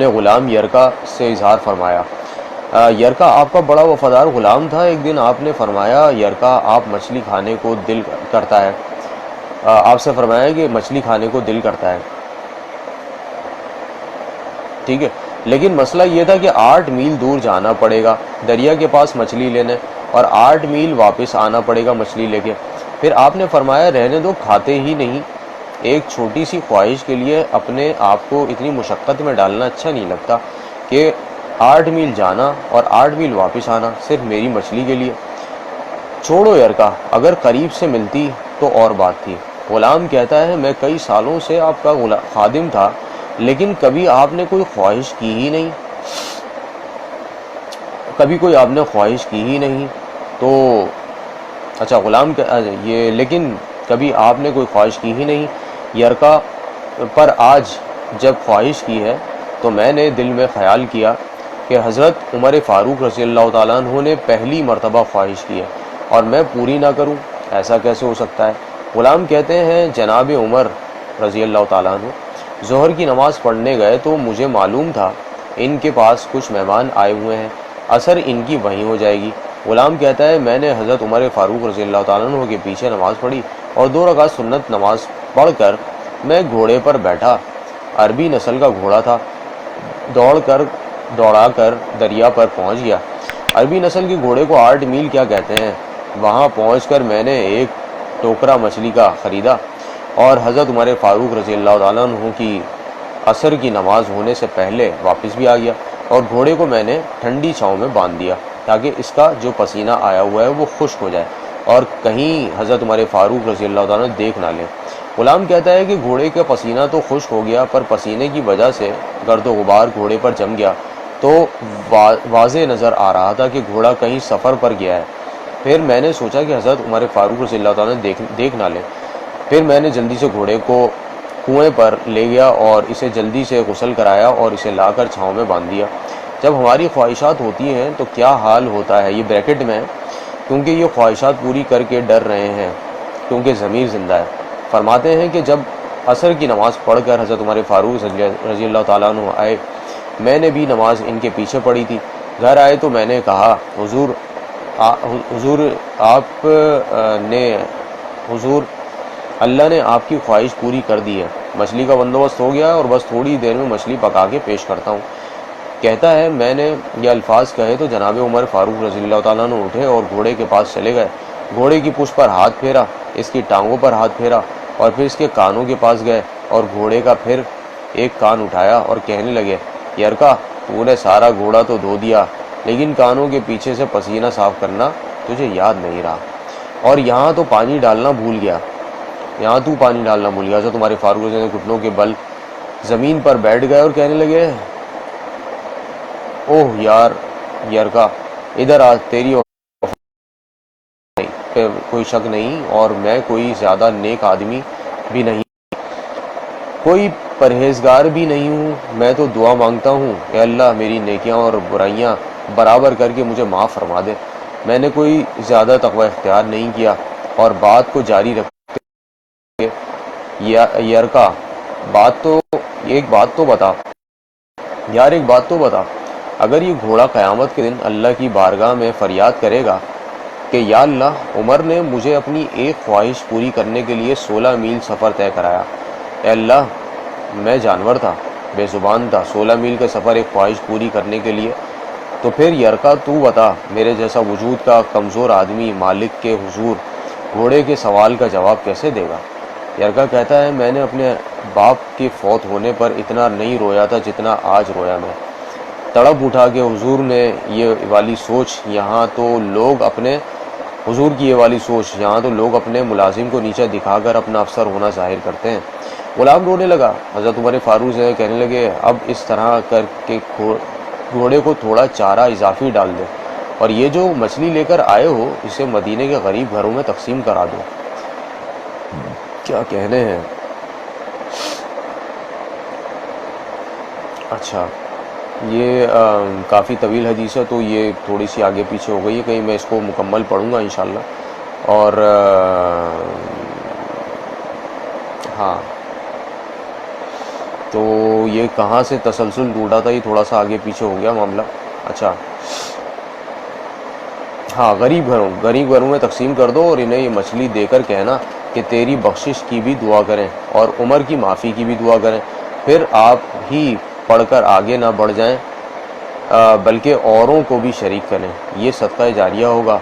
غلام یرکا سے اظہار فرمایا۔ یرکا آپ کا بڑا وفادار غلام تھا، ایک دن آپ نے فرمایا یرکا آپ مچھلی کھانے کو دل کرتا ہے، آپ سے فرمایا کہ مچھلی کھانے کو دل کرتا ہے، ٹھیک ہے، لیکن مسئلہ یہ تھا کہ 8 میل دور جانا پڑے گا دریا کے پاس مچھلی لینے، اور 8 میل واپس آنا پڑے گا مچھلی لے کے۔ پھر آپ نے فرمایا رہنے دو، کھاتے ہی نہیں، ایک چھوٹی سی خواہش کے لیے اپنے آپ کو اتنی مشقت میں ڈالنا اچھا نہیں لگتا کہ 8 میل جانا اور 8 میل واپس آنا صرف میری مچھلی کے لیے۔ چھوڑو یرکا، اگر قریب سے ملتی تو اور بات تھی۔ غلام کہتا ہے میں کئی سالوں سے آپ کا خادم تھا، لیکن کبھی آپ نے کوئی خواہش کی ہی نہیں، تو اچھا غلام یہ لیکن کبھی آپ نے کوئی خواہش کی ہی نہیں یرکا پر، آج جب خواہش کی ہے تو میں نے دل میں خیال کیا کہ حضرت عمر فاروق رضی اللہ تعالیٰ عنہ نے پہلی مرتبہ خواہش کی ہے اور میں پوری نہ کروں، ایسا کیسے ہو سکتا ہے؟ غلام کہتے ہیں جناب عمر رضی اللہ تعالیٰ عنہ ظہر کی نماز پڑھنے گئے تو مجھے معلوم تھا ان کے پاس کچھ مہمان آئے ہوئے ہیں، اثر ان کی وہیں ہو جائے گی۔ غلام کہتا ہے میں نے حضرت عمر فاروق رضی اللہ تعالیٰ عنہ کے پیچھے نماز پڑھی اور 2 رکعت سنت نماز پڑھ کر میں گھوڑے پر بیٹھا، عربی نسل کا گھوڑا تھا، دوڑا کر دریا پر پہنچ گیا۔ عربی نسل کے گھوڑے کو 8 میل کیا کہتے ہیں۔ وہاں پہنچ کر میں نے ایک ٹوکرا مچھلی کا خریدا اور حضرت عمر فاروق رضی اللہ تعالیٰ عنہ کی عصر کی نماز ہونے سے پہلے واپس بھی آ گیا اور گھوڑے کو میں نے ٹھنڈی چھاؤں میں باندھ دیا تاکہ اس کا جو پسینہ آیا ہوا ہے وہ خشک ہو جائے اور کہیں حضرت عمر فاروق رضی اللہ تعالیٰ عنہ دیکھ نہ لیں۔ غلام کہتا ہے کہ گھوڑے کا پسینہ تو خشک ہو گیا پر پسینے کی وجہ سے گرد و غبار گھوڑے پر جم گیا تو واضح نظر آ رہا تھا کہ گھوڑا کہیں سفر پر گیا ہے۔ پھر میں نے سوچا کہ حضرت عمر فاروق رضی اللہ تعالیٰ نے دیکھ نہ لیں، پھر میں نے جلدی سے گھوڑے کو کنویں پر لے گیا اور اسے جلدی سے غسل کرایا اور اسے لا کر چھاؤں میں باندھ دیا۔ جب ہماری خواہشات ہوتی ہیں تو کیا حال ہوتا ہے، یہ بریکٹ میں ہے، کیونکہ یہ خواہشات پوری کر کے ڈر رہے ہیں کیونکہ ضمیر زندہ ہے۔ فرماتے ہیں کہ جب عصر کی نماز پڑھ کر حضرت عمر فاروق رضی اللہ تعالیٰ عنہ آئے، میں نے بھی نماز ان کے پیچھے پڑھی تھی۔ گھر آئے تو میں نے کہا حضور اللہ نے آپ کی خواہش پوری کر دی ہے، مچھلی کا بندوبست ہو گیا اور بس تھوڑی دیر میں مچھلی پکا کے پیش کرتا ہوں۔ کہتا ہے میں نے یہ الفاظ کہے تو جناب عمر فاروق رضی اللہ تعالیٰ عنہ اٹھے اور گھوڑے کے پاس چلے گئے، گھوڑے کی پشت پر ہاتھ پھیرا، اس کی ٹانگوں پر ہاتھ پھیرا اور پھر اس کے کانوں کے پاس گئے اور گھوڑے کا پھر ایک کان اٹھایا اور کہنے لگے یرکا تو نے سارا گھوڑا تو دھو دیا لیکن کانوں کے پیچھے سے پسینہ صاف کرنا تجھے یاد نہیں رہا، اور یہاں تو پانی ڈالنا بھول گیا، یہاں تو پانی ڈالنا بھول گیا۔ حضرت تمہارے فاروق رضی اللہ عنہ گھٹنوں کے بل زمین پر بیٹھ گئے اور کہنے لگے اوہ یار یرکا ادھر آ، تیری پہ کوئی شک نہیں اور میں کوئی زیادہ نیک آدمی بھی نہیں، کوئی پرہیزگار بھی نہیں ہوں، میں تو دعا مانگتا ہوں اے اللہ میری نیکیاں اور برائیاں برابر کر کے مجھے معاف فرما دے۔ میں نے کوئی زیادہ تقوی اختیار نہیں کیا۔ اور بات کو جاری رکھتے یرکا ایک بات تو بتا یار، ایک بات تو بتا، اگر یہ گھوڑا قیامت کے دن اللہ کی بارگاہ میں فریاد کرے گا کہ یا اللہ عمر نے مجھے اپنی ایک خواہش پوری کرنے کے لیے 16 میل سفر طے کرایا، اے اللہ میں جانور تھا، بے زبان تھا، 16 میل کا سفر ایک خواہش پوری کرنے کے لیے، تو پھر یرکا تو بتا میرے جیسا وجود کا کمزور آدمی مالک کے حضور گھوڑے کے سوال کا جواب کیسے دے گا؟ یرکا کہتا ہے میں نے اپنے باپ کے فوت ہونے پر اتنا نہیں رویا تھا جتنا آج رویا میں، تڑپ اٹھا کہ حضور نے یہ والی سوچ یہاں تو لوگ اپنے ملازم کو نیچے دکھا کر اپنا افسر ہونا ظاہر کرتے ہیں۔ غلام رونے لگا۔ حضرت عمر فاروق سے کہنے لگے اب اس طرح کر کے گھوڑے کو تھوڑا چارہ اضافی ڈال دو اور یہ جو مچھلی لے کر آئے ہو اسے مدینے کے غریب گھروں میں تقسیم کرا دو۔ کیا کہنے ہیں۔ اچھا یہ کافی طویل حدیث ہے تو یہ تھوڑی سی آگے پیچھے ہو گئی ہے، کہیں میں اس کو مکمل پڑھوں گا انشاءاللہ۔ اور ہاں تو یہ کہاں سے تسلسل ٹوٹا تھا، یہ تھوڑا سا آگے پیچھے ہو گیا معاملہ۔ اچھا ہاں، غریب گھروں میں تقسیم کر دو اور انہیں یہ مچھلی دے کر کہنا کہ تیری بخشش کی بھی دعا کریں اور عمر کی معافی کی بھی دعا کریں، پھر آپ ہی پڑھ کر آگے نہ بڑھ جائیں بلکہ اوروں کو بھی شریک کریں، یہ صدقہ جاریہ ہوگا،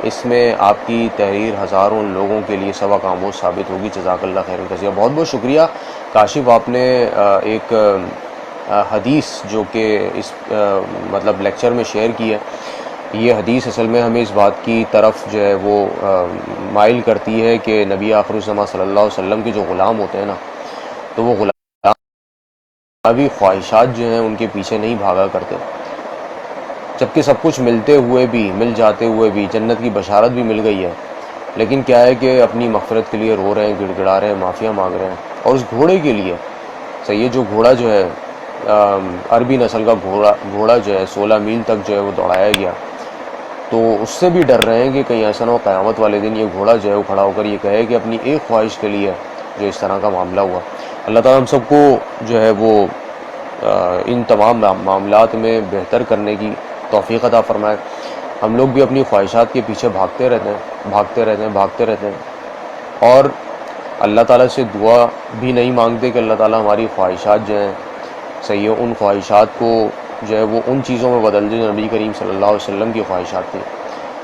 اس میں آپ کی تحریر ہزاروں لوگوں کے لیے سبق آموز ثابت ہوگی۔ جزاک اللہ خیر کثیر۔ بہت بہت شکریہ کاشف، آپ نے ایک حدیث جو کہ اس مطلب لیکچر میں شیئر کی ہے، یہ حدیث اصل میں ہمیں اس بات کی طرف جو ہے وہ مائل کرتی ہے کہ نبی آخر الزماں صلی اللہ علیہ وسلم کے جو غلام ہوتے ہیں نا، تو وہ غلام ابھی خواہشات جو ہیں ان کے پیچھے نہیں بھاگا کرتے، جبکہ سب کچھ مل جاتے ہوئے بھی جنت کی بشارت بھی مل گئی ہے، لیکن کیا ہے کہ اپنی مغفرت کے لیے رو رہے ہیں، گڑ گڑا رہے ہیں، معافیاں مانگ رہے ہیں. اور اس گھوڑے کے لیے صحیح ہے، جو گھوڑا جو ہے عربی نسل کا گھوڑا جو ہے 16 میل تک جو ہے وہ دوڑایا گیا، تو اس سے بھی ڈر رہے ہیں کہ کہیں ایسا نہ ہو قیامت والے دن یہ گھوڑا جو ہے وہ کھڑا ہو کر یہ کہے کہ اپنی ایک خواہش کے لیے جو اس طرح کا معاملہ ہوا. اللہ تعالیٰ ہم سب کو جو ہے وہ ان تمام معاملات میں بہتر کرنے کی توفیق عطا فرمائے. ہم لوگ بھی اپنی خواہشات کے پیچھے بھاگتے رہتے ہیں اور اللہ تعالیٰ سے دعا بھی نہیں مانگتے کہ اللہ تعالیٰ ہماری خواہشات جو ہیں صحیح ہے ان خواہشات کو جو ہے وہ ان چیزوں میں بدل دے جو نبی کریم صلی اللہ علیہ وسلم کی خواہشات تھیں.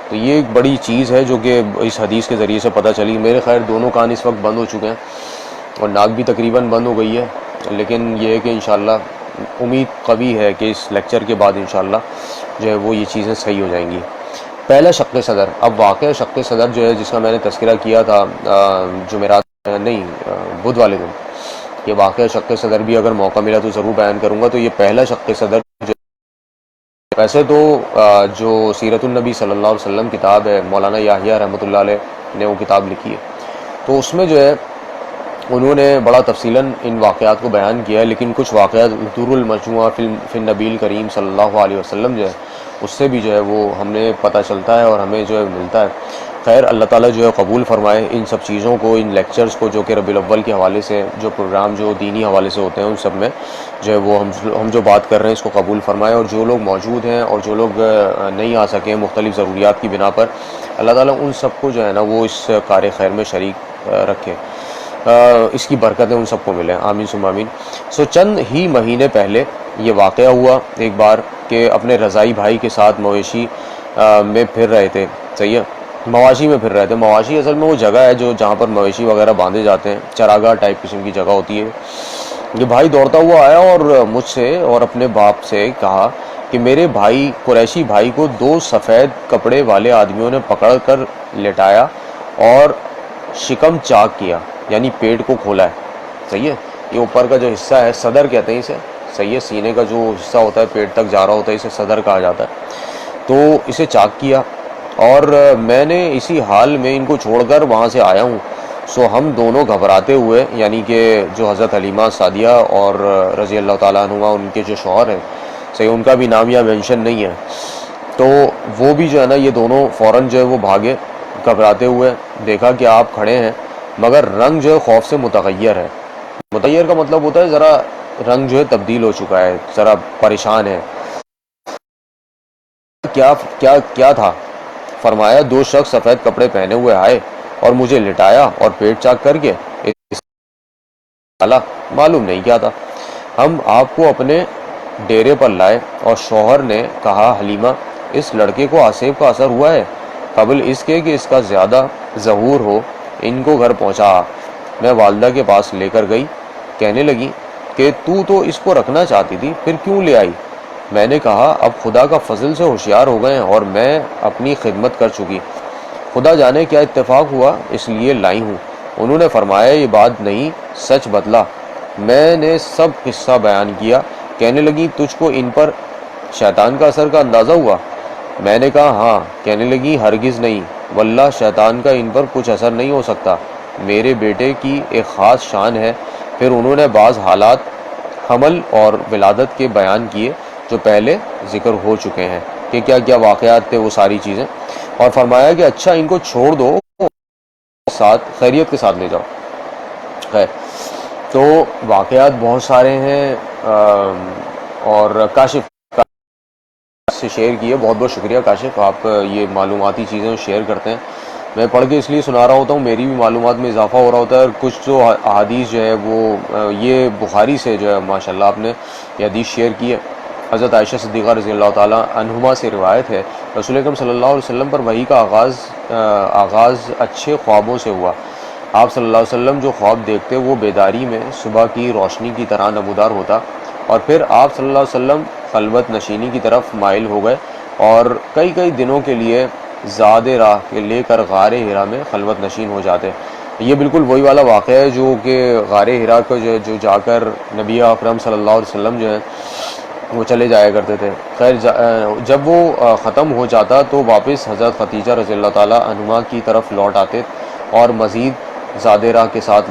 تو یہ ایک بڑی چیز ہے جو کہ اس حدیث کے ذریعے سے پتہ چلی. میرے خیر دونوں کان اس وقت بند ہو چکے ہیں اور ناک بھی تقریباً بند ہو گئی ہے، لیکن یہ ہے کہ انشاءاللہ امید قوی ہے کہ اس لیکچر کے بعد انشاءاللہ جو ہے وہ یہ چیزیں صحیح ہو جائیں گی. پہلا شق صدر. اب واقعہ شق صدر جو ہے جس کا میں نے تذکرہ کیا تھا جمعرات بدھ والے دن، یہ واقعہ شق صدر بھی اگر موقع ملا تو ضرور بیان کروں گا. تو یہ پہلا شق صدر جو ویسے تو جو سیرت النبی صلی اللہ علیہ وسلم کتاب ہے مولانا یحییٰ رحمۃ اللہ علیہ نے وہ کتاب لکھی ہے، تو اس میں جو ہے انہوں نے بڑا تفصیلاً ان واقعات کو بیان کیا ہے. لیکن کچھ واقعات دور المجموعہ فی النبی الکریم صلی اللہ علیہ وسلم جو ہے اس سے بھی جو ہے وہ ہم نے پتہ چلتا ہے اور ہمیں جو ہے ملتا ہے. خیر اللہ تعالیٰ جو ہے قبول فرمائے ان سب چیزوں کو، ان لیکچرز کو جو کہ ربیع الاول کے حوالے سے جو پروگرام جو دینی حوالے سے ہوتے ہیں ان سب میں جو ہے وہ ہم جو بات کر رہے ہیں اس کو قبول فرمائے. اور جو لوگ موجود ہیں اور جو لوگ نہیں آ سکے مختلف ضروریات کی بنا پر، اللہ تعالیٰ ان سب کو جو ہے نا وہ اس کار خیر میں شریک رکھے، اس کی برکتیں ان سب کو ملیں. آمین ثم آمین. چند ہی مہینے پہلے یہ واقعہ ہوا ایک بار کہ اپنے رضائی بھائی کے ساتھ مویشی میں پھر رہے تھے. صحیح ہے، مواشی میں پھر رہے تھے. مواشی اصل میں وہ جگہ ہے جہاں پر مویشی وغیرہ باندھے جاتے ہیں، چراگاہ ٹائپ قسم کی جگہ ہوتی ہے. یہ بھائی دوڑتا ہوا آیا اور مجھ سے اور اپنے باپ سے کہا کہ میرے بھائی قریشی بھائی کو 2 سفید کپڑے والے آدمیوں نے پکڑ کر لٹایا اور شکم چاک کیا، یعنی پیٹ کو کھولا ہے. صحیح ہے، یہ اوپر کا جو حصہ ہے صدر کہتے ہیں اسے. صحیح ہے، سینے کا جو حصہ ہوتا ہے پیٹ تک جا رہا ہوتا ہے اسے صدر کہا جاتا ہے. تو اسے چاک کیا اور میں نے اسی حال میں ان کو چھوڑ کر وہاں سے آیا ہوں. ہم دونوں گھبراتے ہوئے، یعنی کہ جو حضرت حلیمہ سعدیہ اور رضی اللہ تعالیٰ عنہ ان کے جو شوہر ہیں صحیح ان کا بھی نام یہاں مینشن نہیں ہے، تو وہ بھی جو ہے نا یہ دونوں فوراً جو ہے وہ بھاگے گھبراتے ہوئے. دیکھا کہ آپ کھڑے ہیں مگر رنگ جو ہے خوف سے متغیر ہے. متغیر کا مطلب ہوتا ہے ذرا رنگ جو ہے تبدیل ہو چکا ہے، ذرا پریشان ہے. کیا تھا؟ فرمایا 2 شخص سفید کپڑے پہنے ہوئے آئے اور مجھے لٹایا اور پیٹ چاک کر کے معلوم نہیں کیا تھا. ہم آپ کو اپنے ڈیرے پر لائے اور شوہر نے کہا حلیمہ اس لڑکے کو آسیب کا اثر ہوا ہے، قبل اس کے کہ اس کا زیادہ ظہور ہو ان کو گھر پہنچا. میں والدہ کے پاس لے کر گئی، کہنے لگی کہ تو اس کو رکھنا چاہتی تھی پھر کیوں لے آئی؟ میں نے کہا اب خدا کا فضل سے ہوشیار ہو گئے ہیں اور میں اپنی خدمت کر چکی، خدا جانے کیا اتفاق ہوا اس لیے لائی ہوں. انہوں نے فرمایا یہ بات نہیں سچ بتلا. میں نے سب قصہ بیان کیا. کہنے لگی تجھ کو ان پر شیطان کا اثر کا اندازہ ہوا؟ میں نے کہا ہاں. کہنے لگی ہرگز نہیں، واللہ شیطان کا ان پر کچھ اثر نہیں ہو سکتا، میرے بیٹے کی ایک خاص شان ہے. پھر انہوں نے بعض حالات حمل اور ولادت کے بیان کیے جو پہلے ذکر ہو چکے ہیں کہ کیا کیا واقعات تھے وہ ساری چیزیں، اور فرمایا کہ اچھا ان کو چھوڑ دو، ساتھ خیریت کے ساتھ لے جاؤ. خیر تو واقعات بہت سارے ہیں اور کاشف سے شیئر کیے. بہت بہت شکریہ کاشف، آپ یہ معلوماتی چیزیں شیئر کرتے ہیں. میں پڑھ کے اس لیے سنا رہا ہوتا ہوں، میری بھی معلومات میں اضافہ ہو رہا ہوتا ہے. اور کچھ جو احادیث جو ہے وہ یہ بخاری سے جو ہے ماشاءاللہ آپ نے یہ حدیث شیئر کی ہے. حضرت عائشہ صدیقہ رضی اللہ تعالیٰ عنہما سے روایت ہے رسول اکرم صلی اللہ علیہ وسلم پر وحی کا آغاز اچھے خوابوں سے ہوا. آپ صلی اللہ علیہ وسلم جو خواب دیکھتے وہ بیداری میں صبح کی روشنی کی طرح نمودار ہوتا، اور پھر آپ صلی اللہ علیہ وسلم خلوت نشینی کی طرف مائل ہو گئے اور کئی دنوں کے لیے زاد راہ لے کر غار ہرا میں خلوت نشین ہو جاتے. یہ بالکل وہی والا واقعہ ہے جو کہ غار ہرا کو جو جا کر نبی اکرم صلی اللہ علیہ وسلم جو ہے وہ چلے جایا کرتے تھے. خیر جب وہ ختم ہو جاتا تو واپس حضرت خدیجہ رضی اللہ تعالیٰ عنہا کی طرف لوٹ آتے اور مزید زیادہ راہ کے ساتھ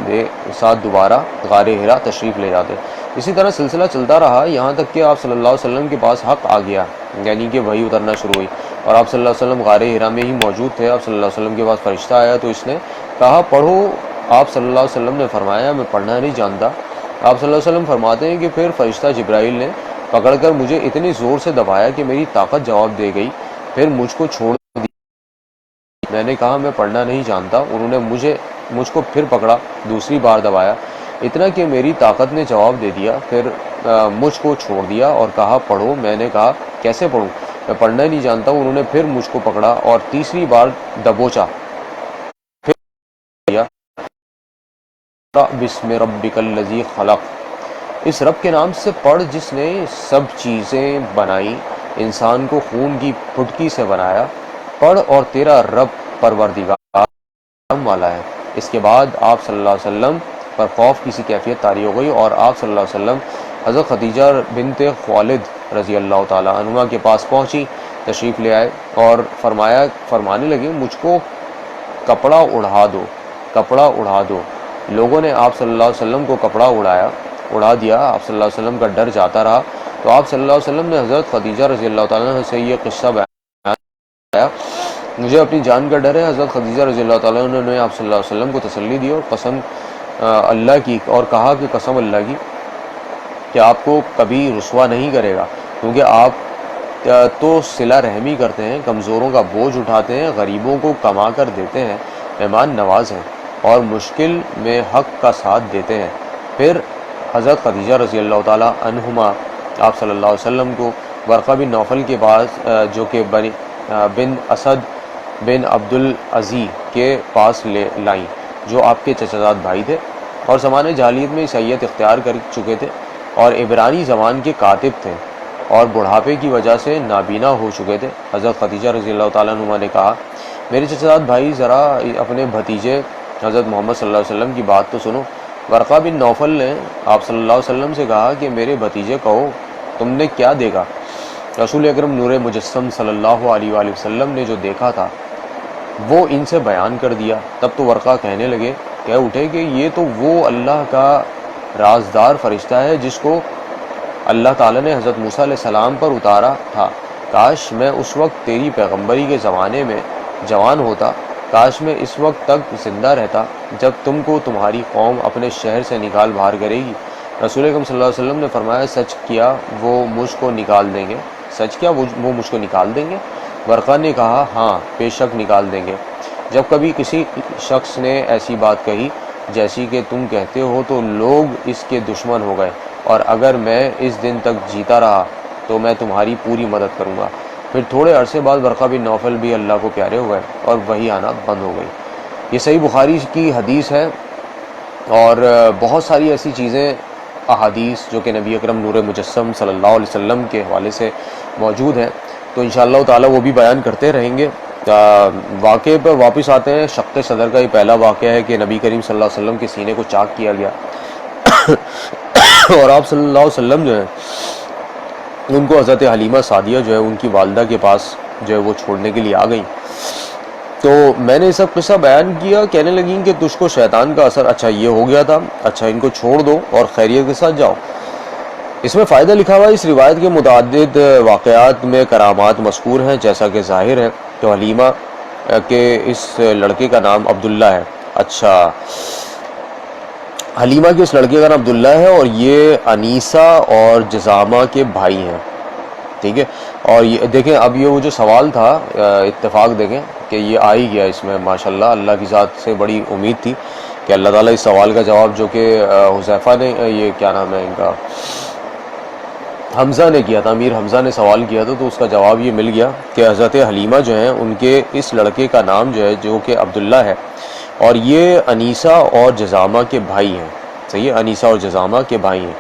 دوبارہ غار حرا تشریف لے جاتے. اسی طرح سلسلہ چلتا رہا یہاں تک کہ آپ صلی اللہ علیہ وسلم کے پاس حق آ گیا، یعنی کہ وحی اترنا شروع ہوئی، اور آپ صلی اللہ علیہ وسلم غار حرا میں ہی موجود تھے. آپ صلی اللہ علیہ وسلم کے پاس فرشتہ آیا تو اس نے کہا پڑھو. آپ صلی اللہ علیہ وسلم نے فرمایا میں پڑھنا نہیں جانتا. آپ صلی اللہ علیہ وسلم فرماتے ہیں کہ پھر فرشتہ جبرائیل نے پکڑ کر مجھے اتنی زور سے دبایا کہ میری طاقت جواب دے گئی، پھر مجھ کو چھوڑ دیا. میں نے کہا میں پڑھنا نہیں جانتا. انہوں نے مجھ کو پھر پکڑا، دوسری بار دبایا، اتنا کہ میری طاقت نے جواب دے دیا، پھر مجھ کو چھوڑ دیا اور کہا پڑھو. میں نے کہا کیسے پڑھوں، میں پڑھنا ہی نہیں جانتا. انہوں نے پھر مجھ کو پکڑا اور تیسری بار دبوچا، پھر دیا بسم ربک الذی خلق، اس رب کے نام سے پڑھ جس نے سب چیزیں بنائیں، انسان کو خون کی پھٹکی سے بنایا. پڑھ اور تیرا رب پروردگار والا ہے. اس کے بعد آپ صلی اللہ علیہ وسلم پر خوف کی سی کیفیت طاری ہو گئی اور آپ صلی اللہ علیہ وسلم حضرت خدیجہ بنت خوالد رضی اللہ تعالیٰ عنہ کے پاس پہنچی، تشریف لے آئے اور فرمانے لگے مجھ کو کپڑا اڑا دو. لوگوں نے آپ صلی اللہ علیہ وسلم کو کپڑا اڑا دیا. آپ صلی اللہ علیہ وسلم کا ڈر جاتا رہا تو آپ صلی اللہ علیہ وسلم نے حضرت خدیجہ رضی اللہ تعالیٰ عنہ سے یہ قصہ بیان کیا. مجھے اپنی جان کا ڈر ہے. حضرت خدیجہ رضی اللہ تعالیٰ عنہ نے آپ صلی اللہ علیہ وسلم کو تسلی دی اور قسم اللہ کی، اور کہا کہ قسم اللہ کی کہ آپ کو کبھی رسوا نہیں کرے گا، کیونکہ آپ تو صلہ رحمی کرتے ہیں، کمزوروں کا بوجھ اٹھاتے ہیں، غریبوں کو کما کر دیتے ہیں، مہمان نواز ہیں اور مشکل میں حق کا ساتھ دیتے ہیں. پھر حضرت خدیجہ رضی اللہ تعالیٰ عنہما آپ صلی اللہ علیہ وسلم کو ورقہ بن نوفل کے پاس جو کہ بن اسد بن عبد العزی کے پاس لائیں، جو آپ کے چچا زاد بھائی تھے اور زمانے جاہلیت میں عیسائیت اختیار کر چکے تھے اور عبرانی زبان کے کاتب تھے اور بڑھاپے کی وجہ سے نابینا ہو چکے تھے. حضرت خدیجہ رضی اللہ تعالیٰ عنہ نے کہا میرے چچا زاد بھائی ذرا اپنے بھتیجے حضرت محمد صلی اللہ علیہ وسلم کی بات تو سنو. ورقہ بن نوفل نے آپ صلی اللہ علیہ وسلم سے کہا کہ میرے بھتیجے کہو تم نے کیا دیکھا. رسول اکرم نور مجسم صلی اللہ علیہ وآلہ وسلم نے جو دیکھا تھا وہ ان سے بیان کر دیا. تب تو ورقہ کہہ اٹھے کہ یہ تو وہ اللہ کا رازدار فرشتہ ہے جس کو اللہ تعالیٰ نے حضرت موسیٰ علیہ السلام پر اتارا تھا. کاش میں اس وقت تیری پیغمبری کے زمانے میں جوان ہوتا، کاش میں اس وقت تک زندہ رہتا جب تم کو تمہاری قوم اپنے شہر سے نکال باہر کرے گی. رسول اکرم صلی اللہ علیہ وسلم نے فرمایا سچ کیا وہ مجھ کو نکال دیں گے. سچ کیا وہ مجھ کو نکال دیں گے؟ ورقہ نے کہا ہاں بے شک نکال دیں گے. جب کبھی کسی شخص نے ایسی بات کہی جیسی کہ تم کہتے ہو تو لوگ اس کے دشمن ہو گئے، اور اگر میں اس دن تک جیتا رہا تو میں تمہاری پوری مدد کروں گا. پھر تھوڑے عرصے بعد ورقہ بن نوفل بھی اللہ کو پیارے ہو گئے اور وہی آنا بند ہو گئی. یہ صحیح بخاری کی حدیث ہے اور بہت ساری ایسی چیزیں احادیث جو کہ نبی اکرم نور مجسم صلی اللہ علیہ وسلم کے حوالے سے موجود ہیں، تو انشاءاللہ تعالی وہ بھی بیان کرتے رہیں گے. واقعے پر واپس آتے ہیں. شق صدر کا یہ پہلا واقعہ ہے کہ نبی کریم صلی اللہ علیہ وسلم کے سینے کو چاک کیا گیا اور آپ صلی اللہ علیہ وسلم جو ہے ان کو حضرت حلیمہ سعدیہ جو ہے ان کی والدہ کے پاس جو ہے وہ چھوڑنے کے لیے آ گئیں. تو میں نے یہ سب قصہ بیان کیا. کہنے لگیں کہ تجھ کو شیطان کا اثر، اچھا یہ ہو گیا تھا، اچھا ان کو چھوڑ دو اور خیریت کے ساتھ جاؤ. اس میں فائدہ لکھا ہوا ہے اس روایت کے متعدد واقعات میں کرامات مذکور ہیں جیسا کہ ظاہر ہے. تو حلیمہ کہ اس لڑکے کا نام عبداللہ ہے. اچھا حلیمہ کے اس لڑکے کا نام عبداللہ ہے اور یہ انیسہ اور جزامہ کے بھائی ہیں. ٹھیک ہے. اور یہ دیکھیں اب یہ وہ جو سوال تھا اتفاق دیکھیں کہ یہ آ ہی گیا اس میں ماشاءاللہ. اللہ کی ذات سے بڑی امید تھی کہ اللہ تعالیٰ اس سوال کا جواب جو کہ حذیفہ نے یہ کیا نام ہے ان کا حمزہ نے کیا تھا، امیر حمزہ نے سوال کیا تھا، تو اس کا جواب یہ مل گیا کہ حضرت حلیمہ جو ہیں ان کے اس لڑکے کا نام جو ہے جو کہ عبداللہ ہے اور یہ انیسہ اور جزامہ کے بھائی ہیں. صحیح ہے، انیسہ اور جزامہ کے بھائی ہیں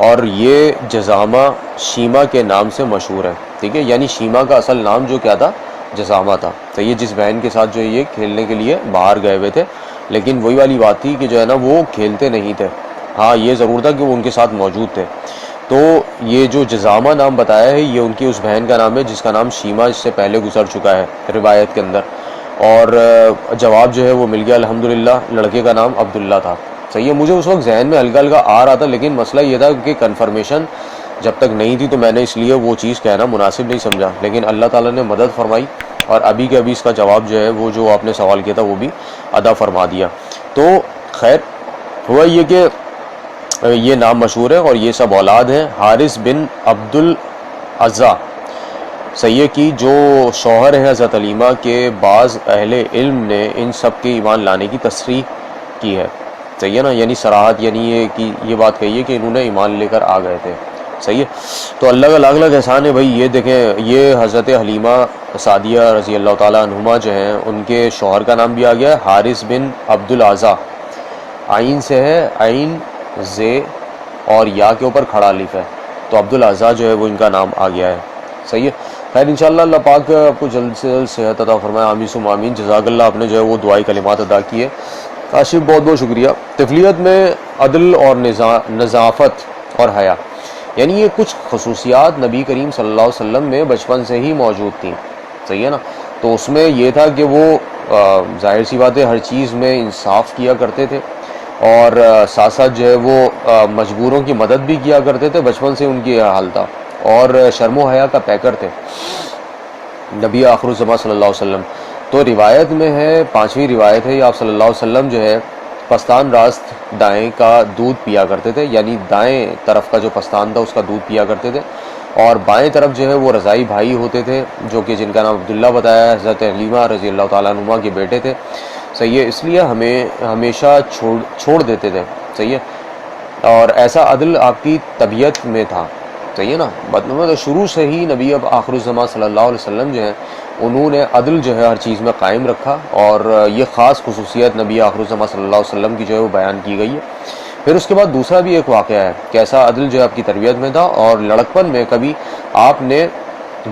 اور یہ جزامہ شیمہ کے نام سے مشہور ہے. ٹھیک ہے، یعنی شیمہ کا اصل نام جو کیا تھا جزامہ تھا. تو یہ جس بہن کے ساتھ جو یہ کھیلنے کے لیے باہر گئے ہوئے تھے، لیکن وہی والی بات تھی کہ جو ہے نا وہ کھیلتے نہیں تھے. ہاں یہ ضرور تھا کہ وہ ان کے ساتھ موجود تھے. تو یہ جو جزامہ نام بتایا ہے یہ ان کی اس بہن کا نام ہے جس کا نام شیما اس سے پہلے گزر چکا ہے روایت کے اندر. اور جواب جو ہے وہ مل گیا الحمدللہ. لڑکے کا نام عبداللہ تھا. صحیح ہے. مجھے اس وقت ذہن میں ہلکا ہلکا آ رہا تھا لیکن مسئلہ یہ تھا کہ کنفرمیشن جب تک نہیں تھی تو میں نے اس لیے وہ چیز کہنا مناسب نہیں سمجھا, لیکن اللہ تعالیٰ نے مدد فرمائی اور ابھی کے ابھی اس کا جواب جو ہے وہ جو آپ نے سوال کیا تھا وہ بھی ادا فرما دیا. تو خیر ہوا یہ کہ یہ نام مشہور ہے اور یہ سب اولاد ہیں حارث بن عبد العزا. صحیح ہے کہ جو شوہر ہیں حضرت علیمہ کے بعض اہل علم نے ان سب کے ایمان لانے کی تصریح کی ہے. صحیح ہے نا, یعنی صراحت, یعنی یہ کہ یہ بات کہی ہے کہ انہوں نے ایمان لے کر آ گئے تھے. صحیح ہے. تو اللہ کا لاکھ لاکھ احسان ہے بھائی. یہ دیکھیں یہ حضرت حلیمہ سعدیہ رضی اللہ تعالیٰ عنہما جو ہیں ان کے شوہر کا نام بھی آ گیا ہے حارث بن عبد العزا. عین سے ہے, عین زے اور یا کے اوپر کھڑا الف ہے, تو عبد العزا جو ہے وہ ان کا نام آ گیا ہے. صحیح ہے. خیر انشاءاللہ اللہ پاک آپ کو جلد سے جلد صحت عطا فرمائے. آمین ثم آمین. جزاک اللہ. آپ نے جو ہے وہ دعائی کلمات ادا کیے. کاشف بہت بہت شکریہ. طفلیت میں عدل اور نظافت اور حیا, یعنی یہ کچھ خصوصیات نبی کریم صلی اللہ علیہ وسلم میں بچپن سے ہی موجود تھیں. صحیح ہے نا. تو اس میں یہ تھا کہ وہ ظاہر سی بات ہے ہر چیز میں انصاف کیا کرتے تھے اور ساتھ ساتھ جو ہے وہ مجبوروں کی مدد بھی کیا کرتے تھے. بچپن سے ان کی یہ حال تھا اور شرم و حیا کا پیکر تھے نبی آخر الزماں صلی اللہ علیہ وسلم. تو روایت میں ہے, 5ویں روایت ہے, آپ صلی اللہ علیہ وسلم جو ہے پستان راست دائیں کا دودھ پیا کرتے تھے, یعنی دائیں طرف کا جو پستان تھا اس کا دودھ پیا کرتے تھے, اور بائیں طرف جو ہے وہ رضائی بھائی ہوتے تھے جو کہ جن کا نام عبداللہ بتایا ہے, حضرت حلیمہ رضی اللہ تعالیٰ عنہما کے بیٹے تھے. صحیح ہے. اس لیے ہمیں ہمیشہ چھوڑ دیتے تھے. صحیح ہے. اور ایسا عدل آپ کی طبیعت میں تھا. صحیح ہے نا. مطلب شروع سے ہی نبی اب آخر الزماں صلی اللہ علیہ وسلم جو ہیں انہوں نے عدل جو ہے ہر چیز میں قائم رکھا, اور یہ خاص خصوصیت نبی آخر الزماں صلی اللہ علیہ وسلم کی جو ہے وہ بیان کی گئی ہے. پھر اس کے بعد دوسرا بھی ایک واقعہ ہے کہ ایسا عدل جو ہے آپ کی تربیت میں تھا, اور لڑکپن میں کبھی آپ نے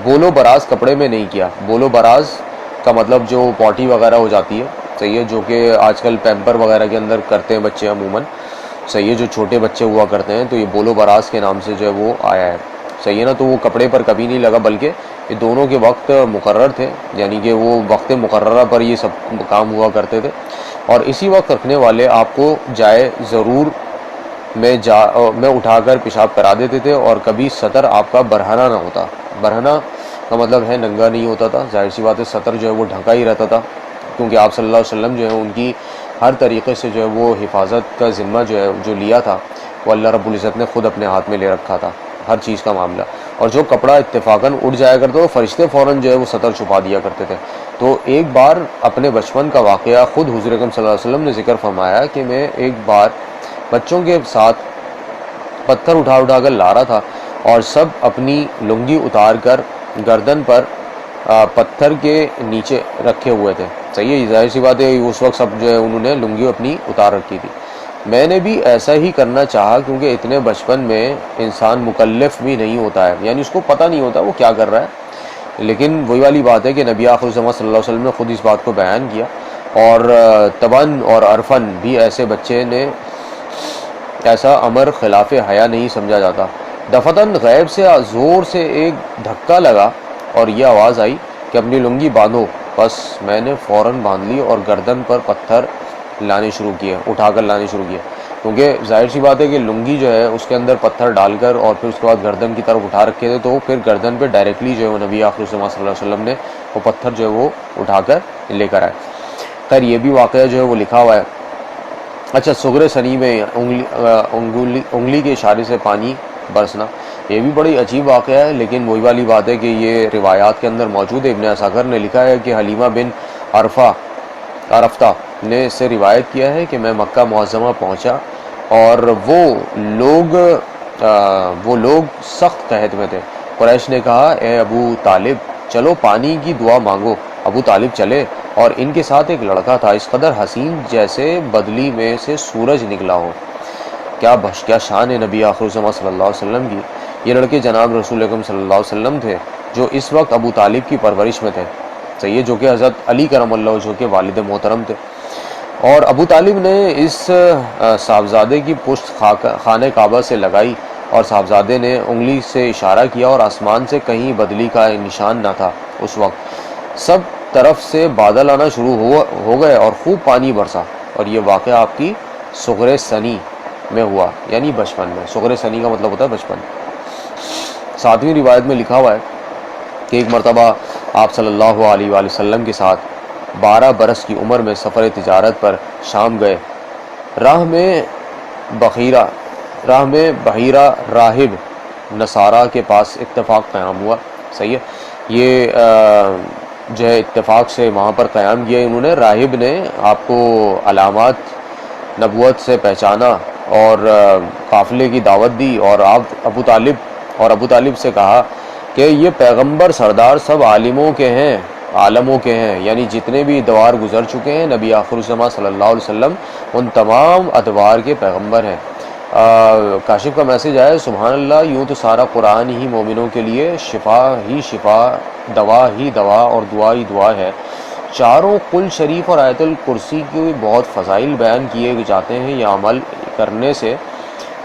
بول و براز کپڑے میں نہیں کیا. بول و براز کا مطلب جو پوٹی وغیرہ ہو جاتی ہے, صحیح ہے, جو کہ آج کل پیمپر وغیرہ کے اندر کرتے ہیں بچے عموماً. صحیح ہے. جو چھوٹے بچے ہوا کرتے ہیں تو یہ بول و براز کے نام سے جو ہے وہ آیا ہے. صحیح ہے نا. تو وہ کپڑے پر کبھی نہیں لگا, بلکہ یہ دونوں کے وقت مقرر تھے, یعنی کہ وہ وقت مقررہ پر یہ سب کام ہوا کرتے تھے. اور اسی وقت رکھنے والے آپ کو جائے ضرور میں اٹھا کر پیشاب کرا دیتے تھے, اور کبھی سطر آپ کا برہنہ نہ ہوتا. برہنہ کا مطلب ہے ننگا نہیں ہوتا تھا. ظاہر سی بات ہے سطر جو ہے وہ ڈھکا ہی رہتا تھا, کیونکہ آپ صلی اللہ علیہ وسلم جو ہے ان کی ہر طریقے سے جو ہے وہ حفاظت کا ذمہ جو ہے جو لیا تھا وہ اللہ رب العزت نے خود اپنے ہاتھ میں لے رکھا تھا, ہر چیز کا معاملہ. اور جو کپڑا اتفاقاً اڑ جایا کرتا تو فرشتے فوراً جو ہے وہ سطر چھپا دیا کرتے تھے. تو ایک بار اپنے بچپن کا واقعہ خود حضور اکرم صلی اللہ علیہ وسلم نے ذکر فرمایا کہ میں ایک بار بچوں کے ساتھ پتھر اٹھا کر لا رہا تھا, اور سب اپنی لنگی اتار کر گردن پر پتھر کے نیچے رکھے ہوئے تھے. صحیح ہے. ظاہر سی بات ہے اس وقت سب جو ہے انہوں نے لنگی اپنی اتار رکھی تھی. میں نے بھی ایسا ہی کرنا چاہا, کیونکہ اتنے بچپن میں انسان مکلف بھی نہیں ہوتا ہے, یعنی اس کو پتہ نہیں ہوتا وہ کیا کر رہا ہے. لیکن وہی والی بات ہے کہ نبی آخر الزماں صلی اللہ علیہ وسلم نے خود اس بات کو بیان کیا, اور تبن اور عرفن بھی ایسے بچے نے ایسا امر خلاف حیا نہیں سمجھا جاتا. دفتن غیب سے زور سے ایک دھکا لگا اور یہ آواز آئی کہ اپنی لنگی باندھو. بس میں نے فوراً باندھ لی اور گردن پر پتھر لانے شروع کیے, اٹھا کر لانے شروع کیے, کیونکہ ظاہر سی بات ہے کہ لنگی جو ہے اس کے اندر پتھر ڈال کر اور پھر اس کے بعد گردن کی طرف اٹھا رکھے تھے, تو پھر گردن پہ ڈائریکٹلی جو ہے وہ نبی آخر الزماں صلی اللہ علیہ وسلم نے وہ پتھر جو ہے وہ اٹھا کر لے کر آئے. خیر یہ بھی واقعہ جو ہے وہ لکھا ہوا ہے. اچھا, صغر ثنی میں انگلی کے اشارے سے پانی برسنا, یہ بھی بڑی عجیب واقعہ ہے, لیکن وہی والی بات ہے کہ یہ روایات کے اندر موجود ہے. ابن عساکر نے لکھا ہے کہ حلیمہ بن عرفتہ نے اس سے روایت کیا ہے کہ میں مکہ معظمہ پہنچا اور وہ لوگ سخت قحط میں تھے. قریش نے کہا اے ابو طالب چلو پانی کی دعا مانگو. ابو طالب چلے اور ان کے ساتھ ایک لڑکا تھا, اس قدر حسین جیسے بدلی میں سے سورج نکلا ہو. کیا شان ہے نبی آخر الزماں صلی اللہ علیہ وسلم کی. یہ لڑکے جناب رسول اکرم صلی اللہ علیہ وسلم تھے جو اس وقت ابو طالب کی پرورش میں تھے. صحیح ہے. جو کہ حضرت علی کرم اللہ وجہہ کے والد محترم تھے, اور ابو طالب نے اس صاحبزادے کی پشت خانہ کعبہ سے لگائی اور صاحبزادے نے انگلی سے اشارہ کیا اور آسمان سے کہیں بدلی کا نشان نہ تھا۔ اس وقت سب طرف سے بادل آنا شروع ہو گئے اور خوب پانی برسا، اور یہ واقعہ آپ کی صغر سنی میں ہوا، یعنی بچپن میں۔ صغر سنی کا مطلب ہوتا ہے بچپن۔ 7ویں روایت میں لکھا ہوا ہے کہ ایک مرتبہ آپ صلی اللہ علیہ وآلہ وسلم کے ساتھ 12 برس کی عمر میں سفر تجارت پر شام گئے۔ راہ میں بحیرہ راہب نصارہ کے پاس اتفاق قیام ہوا۔ صحیح ہے، یہ جو ہے اتفاق سے وہاں پر قیام کیا انہوں نے۔ راہب نے آپ کو علامات نبوت سے پہچانا اور قافلے کی دعوت دی، اور آپ ابو طالب سے کہا کہ یہ پیغمبر سردار سب عالموں کے ہیں، یعنی جتنے بھی ادوار گزر چکے ہیں نبی آخر الزماں صلی اللہ علیہ وسلم ان تمام ادوار کے پیغمبر ہیں۔ کاشف کا میسج آیا، سبحان اللہ، یوں تو سارا قرآن ہی مومنوں کے لیے شفا ہی شفا، دوا ہی دوا اور دعا ہی دعا ہے۔ چاروں قل شریف اور آیت الکرسی کی بہت فضائل بیان کیے جاتے ہیں۔ یہ عمل کرنے سے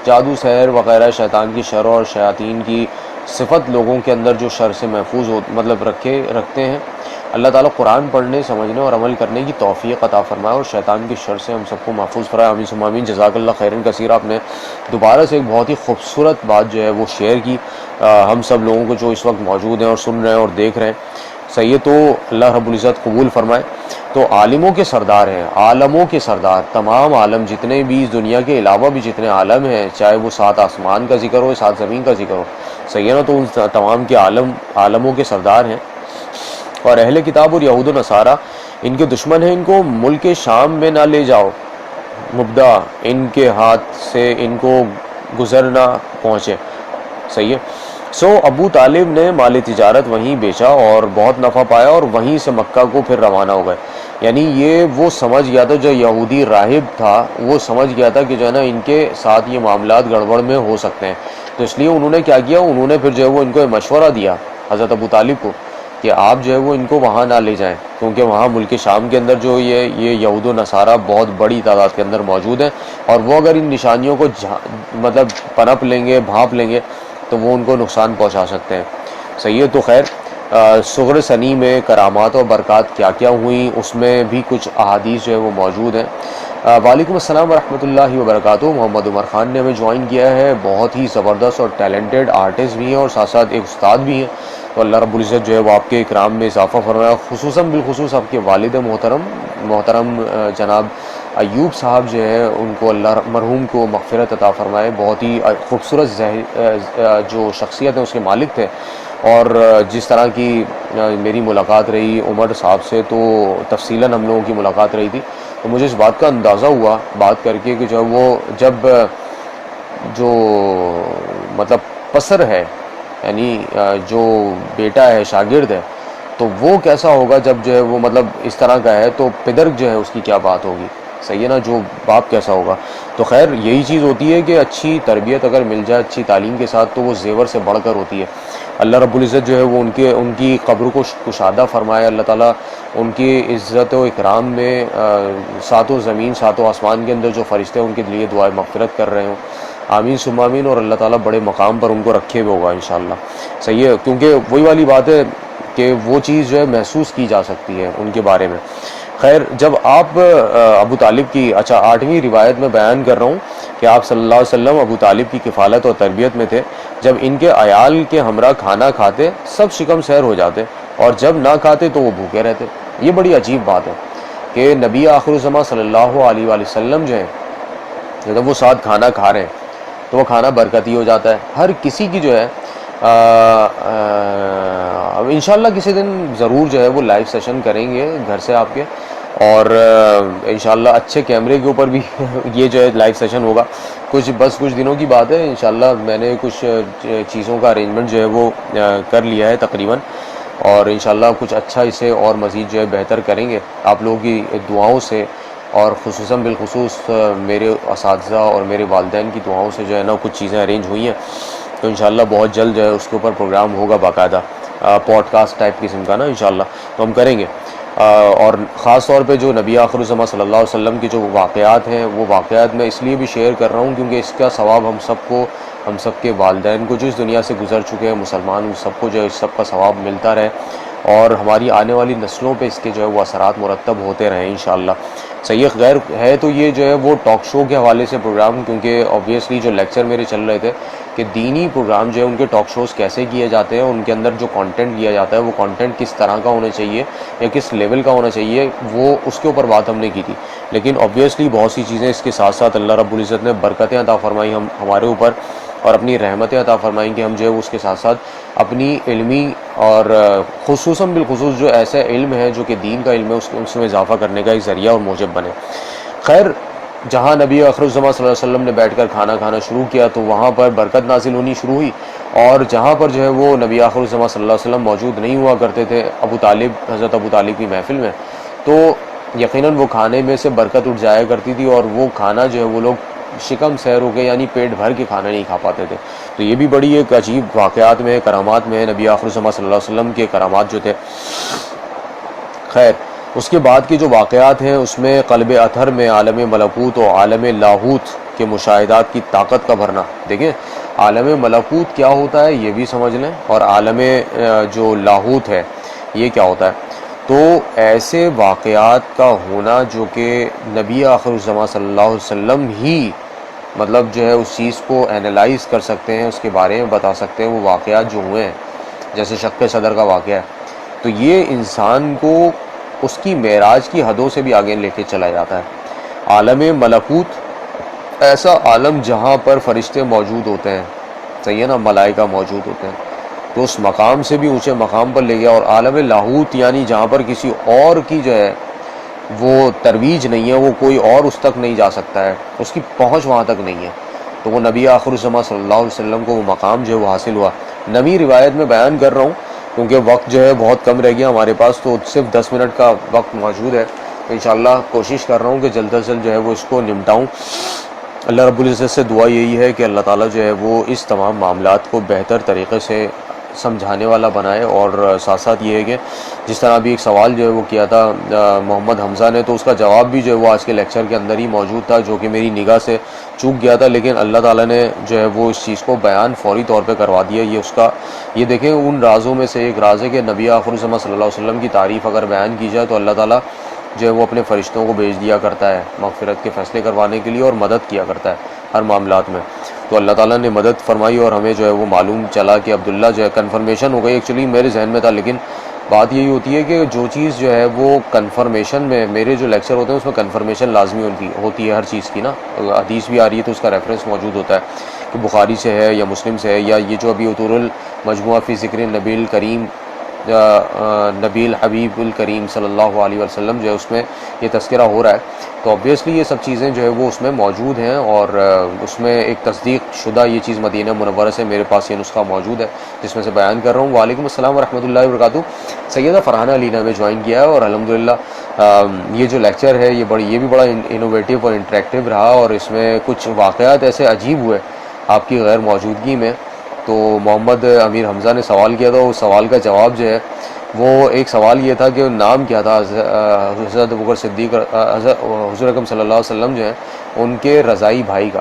جادو، سحر وغیرہ شیطان کی شر اور شیاطین کی صفت لوگوں کے اندر جو شر سے محفوظ رکھتے ہیں۔ اللہ تعالیٰ قرآن پڑھنے، سمجھنے اور عمل کرنے کی توفیق عطا فرمائے اور شیطان کی شر سے ہم سب کو محفوظ فرمائے، آمین ثم آمین۔ جزاک اللہ خیرن کثیر۔ آپ نے دوبارہ سے ایک بہت ہی خوبصورت بات جو ہے وہ شیئر کی ہم سب لوگوں کو جو اس وقت موجود ہیں اور سن رہے ہیں اور دیکھ رہے ہیں۔ صحیح ہے، تو اللہ رب العزت قبول فرمائے۔ تو عالموں کے سردار ہیں، عالموں کے سردار، تمام عالم جتنے بھی اس دنیا کے علاوہ بھی جتنے عالم ہیں، چاہے وہ 7 آسمان کا ذکر ہو، 7 زمین کا ذکر ہو، صحیح ہے نا، تو ان تمام کے عالموں کے سردار ہیں۔ اور اہل کتاب اور یہود و نصارہ ان کے دشمن ہیں، ان کو ملک شام میں نہ لے جاؤ مبدا، ان کے ہاتھ سے ان کو گزر نہ پہنچے۔ صحیح ہے، ابو طالب نے مال تجارت وہیں بیچا اور بہت نفع پایا، اور وہیں سے مکہ کو پھر روانہ ہو گئے۔ یعنی یہ وہ سمجھ گیا تھا، جو یہودی راہب تھا وہ سمجھ گیا تھا کہ جو ہے نا ان کے ساتھ یہ معاملات گڑبڑ میں ہو سکتے ہیں، تو اس لیے انہوں نے کیا کیا، انہوں نے پھر جو ہے وہ ان کو مشورہ دیا حضرت ابو طالب کو کہ آپ جو ہے وہ ان کو وہاں نہ لے جائیں، کیونکہ وہاں ملک شام کے اندر جو یہ یہود و نصارہ بہت بڑی تعداد کے اندر موجود ہیں، اور وہ اگر ان نشانیوں کو مطلب پنپ لیں گے، بھانپ لیں گے، تو وہ ان کو نقصان پہنچا سکتے ہیں۔ صحیح ہے، تو خیر صغر سنی میں کرامات اور برکات کیا کیا ہوئیں، اس میں بھی کچھ احادیث جو ہے وہ موجود ہیں۔ وعلیکم السلام ورحمۃ اللہ وبرکاتہ۔ محمد عمر خان نے ہمیں جوائن کیا ہے، بہت ہی زبردست اور ٹیلنٹڈ آرٹسٹ بھی ہیں اور ساتھ ساتھ ایک استاد بھی ہیں، تو اللہ رب العزت جو ہے وہ آپ کے اکرام میں اضافہ فرمایا، خصوصاً بالخصوص آپ کے والد محترم جناب ایوب صاحب جو ہے ان کو اللہ مرحوم کو مغفرت عطا فرمائے۔ بہت ہی خوبصورت جو شخصیت ہے اس کے مالک تھے، اور جس طرح کی میری ملاقات رہی عمر صاحب سے، تو تفصیلاً ہم لوگوں کی ملاقات رہی تھی، تو مجھے اس بات کا اندازہ ہوا بات کر کے کہ جو وہ جب جو مطلب پسر ہے، یعنی جو بیٹا ہے، شاگرد ہے، تو وہ کیسا ہوگا جب جو ہے وہ مطلب اس طرح کا ہے، تو پدر جو ہے اس کی کیا بات ہوگی، صحیح ہے نا، جو باپ کیسا ہوگا۔ تو خیر یہی چیز ہوتی ہے کہ اچھی تربیت اگر مل جائے اچھی تعلیم کے ساتھ، تو وہ زیور سے بڑھ کر ہوتی ہے۔ اللہ رب العزت جو ہے وہ ان کی قبر کو کشادہ فرمائے، اللہ تعالیٰ ان کی عزت و اکرام میں 7 زمین 7 آسمان کے اندر جو فرشتے ہیں ان کے لیے دعائے مغفرت کر رہے ہوں، آمین ثم آمین، اور اللہ تعالیٰ بڑے مقام پر ان کو رکھے ہوئے ہوگا انشاءاللہ۔ صحیح ہے، کیونکہ وہی والی بات ہے کہ وہ چیز جو ہے محسوس کی جا سکتی ہے ان کے بارے میں۔ خیر، جب آپ ابو طالب کی 8ویں روایت میں بیان کر رہا ہوں کہ آپ صلی اللہ علیہ وسلم ابو طالب کی کفالت اور تربیت میں تھے، جب ان کے عیال کے ہمراہ کھانا کھاتے سب شکم سیر ہو جاتے، اور جب نہ کھاتے تو وہ بھوکے رہتے۔ یہ بڑی عجیب بات ہے کہ نبی آخر الزماں صلی اللہ علیہ وآلہ وسلم جو ہیں جب وہ ساتھ کھانا کھا رہے ہیں تو وہ کھانا برکتی ہو جاتا ہے ہر کسی کی جو ہے۔ اب انشاءاللہ کسی دن ضرور جو ہے وہ لائیو سیشن کریں گے گھر سے آپ کے، اور انشاءاللہ اچھے کیمرے کے اوپر بھی یہ جو ہے لائیو سیشن ہوگا۔ کچھ دنوں کی بات ہے، انشاءاللہ میں نے کچھ چیزوں کا ارینجمنٹ جو ہے وہ کر لیا ہے تقریباً، اور انشاءاللہ کچھ اچھا اسے اور مزید جو ہے بہتر کریں گے آپ لوگوں کی دعاؤں سے، اور خصوصاً بالخصوص میرے اساتذہ اور میرے والدین کی دعاؤں سے جو ہے نا کچھ چیزیں ارینج ہوئی ہیں، تو انشاءاللہ بہت جلد جو ہے اس کے اوپر پروگرام ہوگا باقاعدہ پوڈ کاسٹ ٹائپ قسم کا نا، انشاءاللہ تو ہم کریں گے۔ اور خاص طور پہ جو نبی آخر الزماں صلی اللہ علیہ وسلم کی جو واقعات ہیں، وہ واقعات میں اس لیے بھی شیئر کر رہا ہوں کیونکہ اس کا ثواب ہم سب کو ہم سب کے والدین کو جو اس دنیا سے گزر چکے ہیں مسلمان، ان سب کو جو ہے اس سب کا ثواب ملتا رہے، اور ہماری آنے والی نسلوں پہ اس کے جو ہے وہ اثرات مرتب ہوتے رہیں انشاءاللہ۔ صحیح غیر ہے تو یہ جو ہے وہ ٹاک شو کے حوالے سے پروگرام، کیونکہ آبویسلی جو لیکچر میرے چل رہے تھے کہ دینی پروگرام جو ہے ان کے ٹاک شوز کیسے کیے جاتے ہیں، ان کے اندر جو کانٹینٹ دیا جاتا ہے وہ کانٹینٹ کس طرح کا ہونا چاہیے یا کس لیول کا ہونا چاہیے، وہ اس کے اوپر بات ہم نے کی تھی۔ لیکن آبویسلی بہت سی چیزیں اس کے ساتھ ساتھ اللہ رب العزت نے برکتیں عطا فرمائی ہمارے اوپر، اور اپنی رحمتیں عطا فرمائیں کہ ہم جو ہے اس کے ساتھ ساتھ اپنی علمی اور خصوصاً بالخصوص جو ایسا علم ہے جو کہ دین کا علم ہے اس میں اضافہ کرنے کا ایک ذریعہ اور موجب بنے۔ خیر، جہاں نبی آخر الزماں صلی اللہ علیہ وسلم نے بیٹھ کر کھانا کھانا شروع کیا تو وہاں پر برکت نازل ہونی شروع ہوئی، اور جہاں پر جو ہے وہ نبی آخر الزماں صلی اللہ علیہ وسلم موجود نہیں ہوا کرتے تھے حضرت ابو طالب کی محفل میں، تو یقیناً وہ کھانے میں سے برکت اٹھ جایا کرتی تھی، اور وہ کھانا جو ہے وہ لوگ شکم سیر ہو کے یعنی پیٹ بھر کے کھانا نہیں کھا پاتے تھے۔ تو یہ بھی بڑی ایک عجیب واقعات میں کرامات میں نبی آخر الزماں صلی اللہ علیہ وسلم کے کرامات جو تھے۔ خیر، اس کے بعد کے جو واقعات ہیں اس میں قلب اطہر میں عالم ملکوت و عالم لاہوت کے مشاہدات کی طاقت کا بھرنا۔ دیکھیں، عالم ملکوت کیا ہوتا ہے یہ بھی سمجھ لیں، اور عالم جو لاہوت ہے یہ کیا ہوتا ہے۔ تو ایسے واقعات کا ہونا جو کہ نبی آخر الزماں صلی اللہ علیہ وسلم ہی مطلب جو ہے اس چیز کو اینالائز کر سکتے ہیں، اس کے بارے میں بتا سکتے ہیں، وہ واقعات جو ہوئے ہیں جیسے شق صدر کا واقعہ ہے، تو یہ انسان کو اس کی معراج کی حدوں سے بھی آگے لے کے چلا جاتا ہے۔ عالم ملکوت ایسا عالم جہاں پر فرشتے موجود ہوتے ہیں، صحیح ہے نا، ملائکہ موجود ہوتے ہیں، تو اس مقام سے بھی اونچے مقام پر لے گیا۔ اور عالم لاہوت یعنی جہاں پر کسی اور کی جو ہے وہ ترویج نہیں ہے، وہ کوئی اور اس تک نہیں جا سکتا ہے، اس کی پہنچ وہاں تک نہیں ہے، تو وہ نبی آخر الزماں صلی اللہ علیہ وسلم کو وہ مقام جو ہے وہ حاصل ہوا۔ نبی روایت میں بیان کر رہا ہوں کیونکہ وقت جو ہے بہت کم رہ گیا ہمارے پاس، تو صرف 10 منٹ کا وقت موجود ہے، تو انشاءاللہ کوشش کر رہا ہوں کہ جلد از جلد جو ہے وہ اس کو نمٹاؤں۔ اللہ رب العزت سے دعا یہی ہے کہ اللہ تعالیٰ جو ہے وہ اس تمام معاملات کو بہتر طریقے سے سمجھانے والا بنائے، اور ساتھ ساتھ یہ ہے کہ جس طرح ابھی ایک سوال جو ہے وہ کیا تھا محمد حمزہ نے، تو اس کا جواب بھی جو ہے وہ آج کے لیکچر کے اندر ہی موجود تھا، جو کہ میری نگاہ سے چوک گیا تھا، لیکن اللہ تعالیٰ نے جو ہے وہ اس چیز کو بیان فوری طور پہ کروا دیا۔ یہ دیکھیں ان رازوں میں سے ایک راز ہے کہ نبی آخر الزماں صلی اللہ علیہ وسلم کی تعریف اگر بیان کی جائے تو اللہ تعالیٰ جو ہے وہ اپنے فرشتوں کو بھیج دیا کرتا ہے مغفرت کے فیصلے کروانے کے لیے، اور مدد کیا کرتا ہے ہر معاملات میں۔ تو اللہ تعالیٰ نے مدد فرمائی، اور ہمیں جو ہے وہ معلوم چلا کہ عبداللہ جو ہے کنفرمیشن ہو گئی۔ ایکچولی میرے ذہن میں تھا، لیکن بات یہی ہوتی ہے کہ جو چیز جو ہے وہ کنفرمیشن میں، میرے جو لیکچر ہوتے ہیں اس میں کنفرمیشن لازمی ہوتی ہے ہر چیز کی نا، حدیث بھی آ رہی ہے تو اس کا ریفرنس موجود ہوتا ہے کہ بخاری سے ہے یا مسلم سے ہے، یا یہ جو ابھی عطور المجموعہ فی ذکر نبی الکریم نبی الحبیب الکریم صلی اللہ علیہ وسلم جو ہے اس میں یہ تذکرہ ہو رہا ہے، تو obviously یہ سب چیزیں جو ہے وہ اس میں موجود ہیں، اور اس میں ایک تصدیق شدہ یہ چیز مدینہ منورہ سے میرے پاس یہ نسخہ موجود ہے جس میں سے بیان کر رہا ہوں۔ وعلیکم السلام ورحمۃ اللہ وبرکاتہ۔ سیدہ فرحانہ علی نے ہمیں جوائن کیا ہے، اور الحمدللہ یہ جو لیکچر ہے یہ بھی بڑا انوویٹیو اور انٹریکٹیو رہا، اور اس میں کچھ واقعات ایسے عجیب ہوئے آپ کی غیر موجودگی میں۔ تو محمد امیر حمزہ نے سوال کیا تھا، اس سوال کا جواب جو ہے وہ ایک سوال یہ تھا کہ نام کیا تھا حضرت ابوبکر صدیق حضور اکرم صلی اللہ علیہ وسلم جو ہیں ان کے رضائی بھائی کا،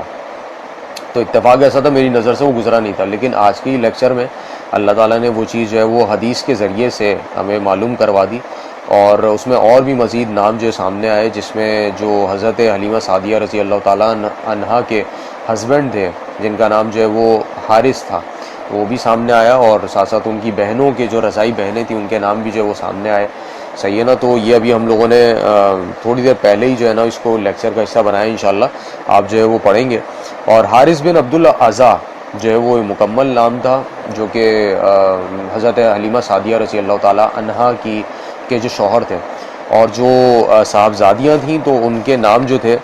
تو اتفاق ایسا تھا میری نظر سے وہ گزرا نہیں تھا، لیکن آج کے لیکچر میں اللہ تعالیٰ نے وہ چیز جو ہے وہ حدیث کے ذریعے سے ہمیں معلوم کروا دی، اور اس میں اور بھی مزید نام جو سامنے آئے، جس میں جو حضرت حلیمہ سعدیہ رضی اللہ تعالیٰ عنہا کے ہسبینڈ تھے جن کا نام جو ہے وہ حارث تھا، وہ بھی سامنے آیا، اور ساتھ ساتھ ان کی بہنوں کے جو رضائی بہنیں تھیں ان کے نام بھی جو ہے وہ سامنے آئے، صحیح ہے نا۔ تو یہ ابھی ہم لوگوں نے تھوڑی دیر پہلے ہی جو ہے نا اس کو لیکچر کا حصہ بنایا، انشاءاللہ آپ جو ہے وہ پڑھیں گے۔ اور حارث بن عبدالعزیٰ جو ہے وہ مکمل نام تھا، جو کہ حضرت حلیمہ سعدیہ رضی اللہ تعالیٰ عنہا کے جو شوہر تھے، اور جو صاحبزادیاں تھیں تو ان کے نام جو تھے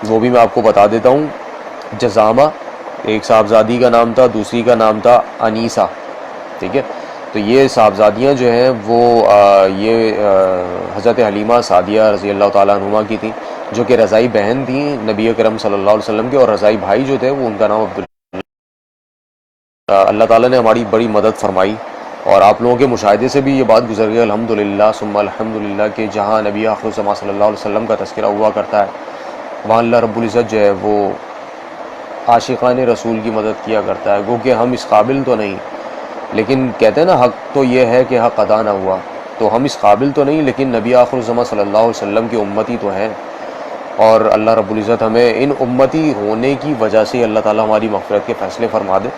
وہ بھی میں آپ کو بتا دیتا ہوں۔ جزامہ ایک صاحبزادی کا نام تھا، دوسری کا نام تھا انیسہ، ٹھیک ہے۔ تو یہ صاحبزادیاں جو ہیں وہ یہ حضرت حلیمہ سعدیہ رضی اللہ تعالیٰ عنہما کی تھیں، جو کہ رضائی بہن تھیں نبی کرم صلی اللہ علیہ وسلم کے، اور رضائی بھائی جو تھے وہ ان کا نام عبداللہ۔ اللہ تعالیٰ نے ہماری بڑی مدد فرمائی، اور آپ لوگوں کے مشاہدے سے بھی یہ بات گزر گئی الحمدللہ ثم الحمدللہ کہ جہاں نبی آخر الزماں صلی اللہ علیہ وسلم کا تذکرہ ہوا کرتا ہے وہاں اللہ رب العزت جو ہے وہ عاشقان رسول کی مدد کیا کرتا ہے، گو کہ ہم اس قابل تو نہیں، لیکن کہتے ہیں نا حق تو یہ ہے کہ حق ادا نہ ہوا، تو ہم اس قابل تو نہیں، لیکن نبی آخر الزماں صلی اللہ علیہ وسلم کی امتی تو ہیں، اور اللہ رب العزت ہمیں ان امتی ہونے کی وجہ سے اللہ تعالیٰ ہماری مغفرت کے فیصلے فرما دے۔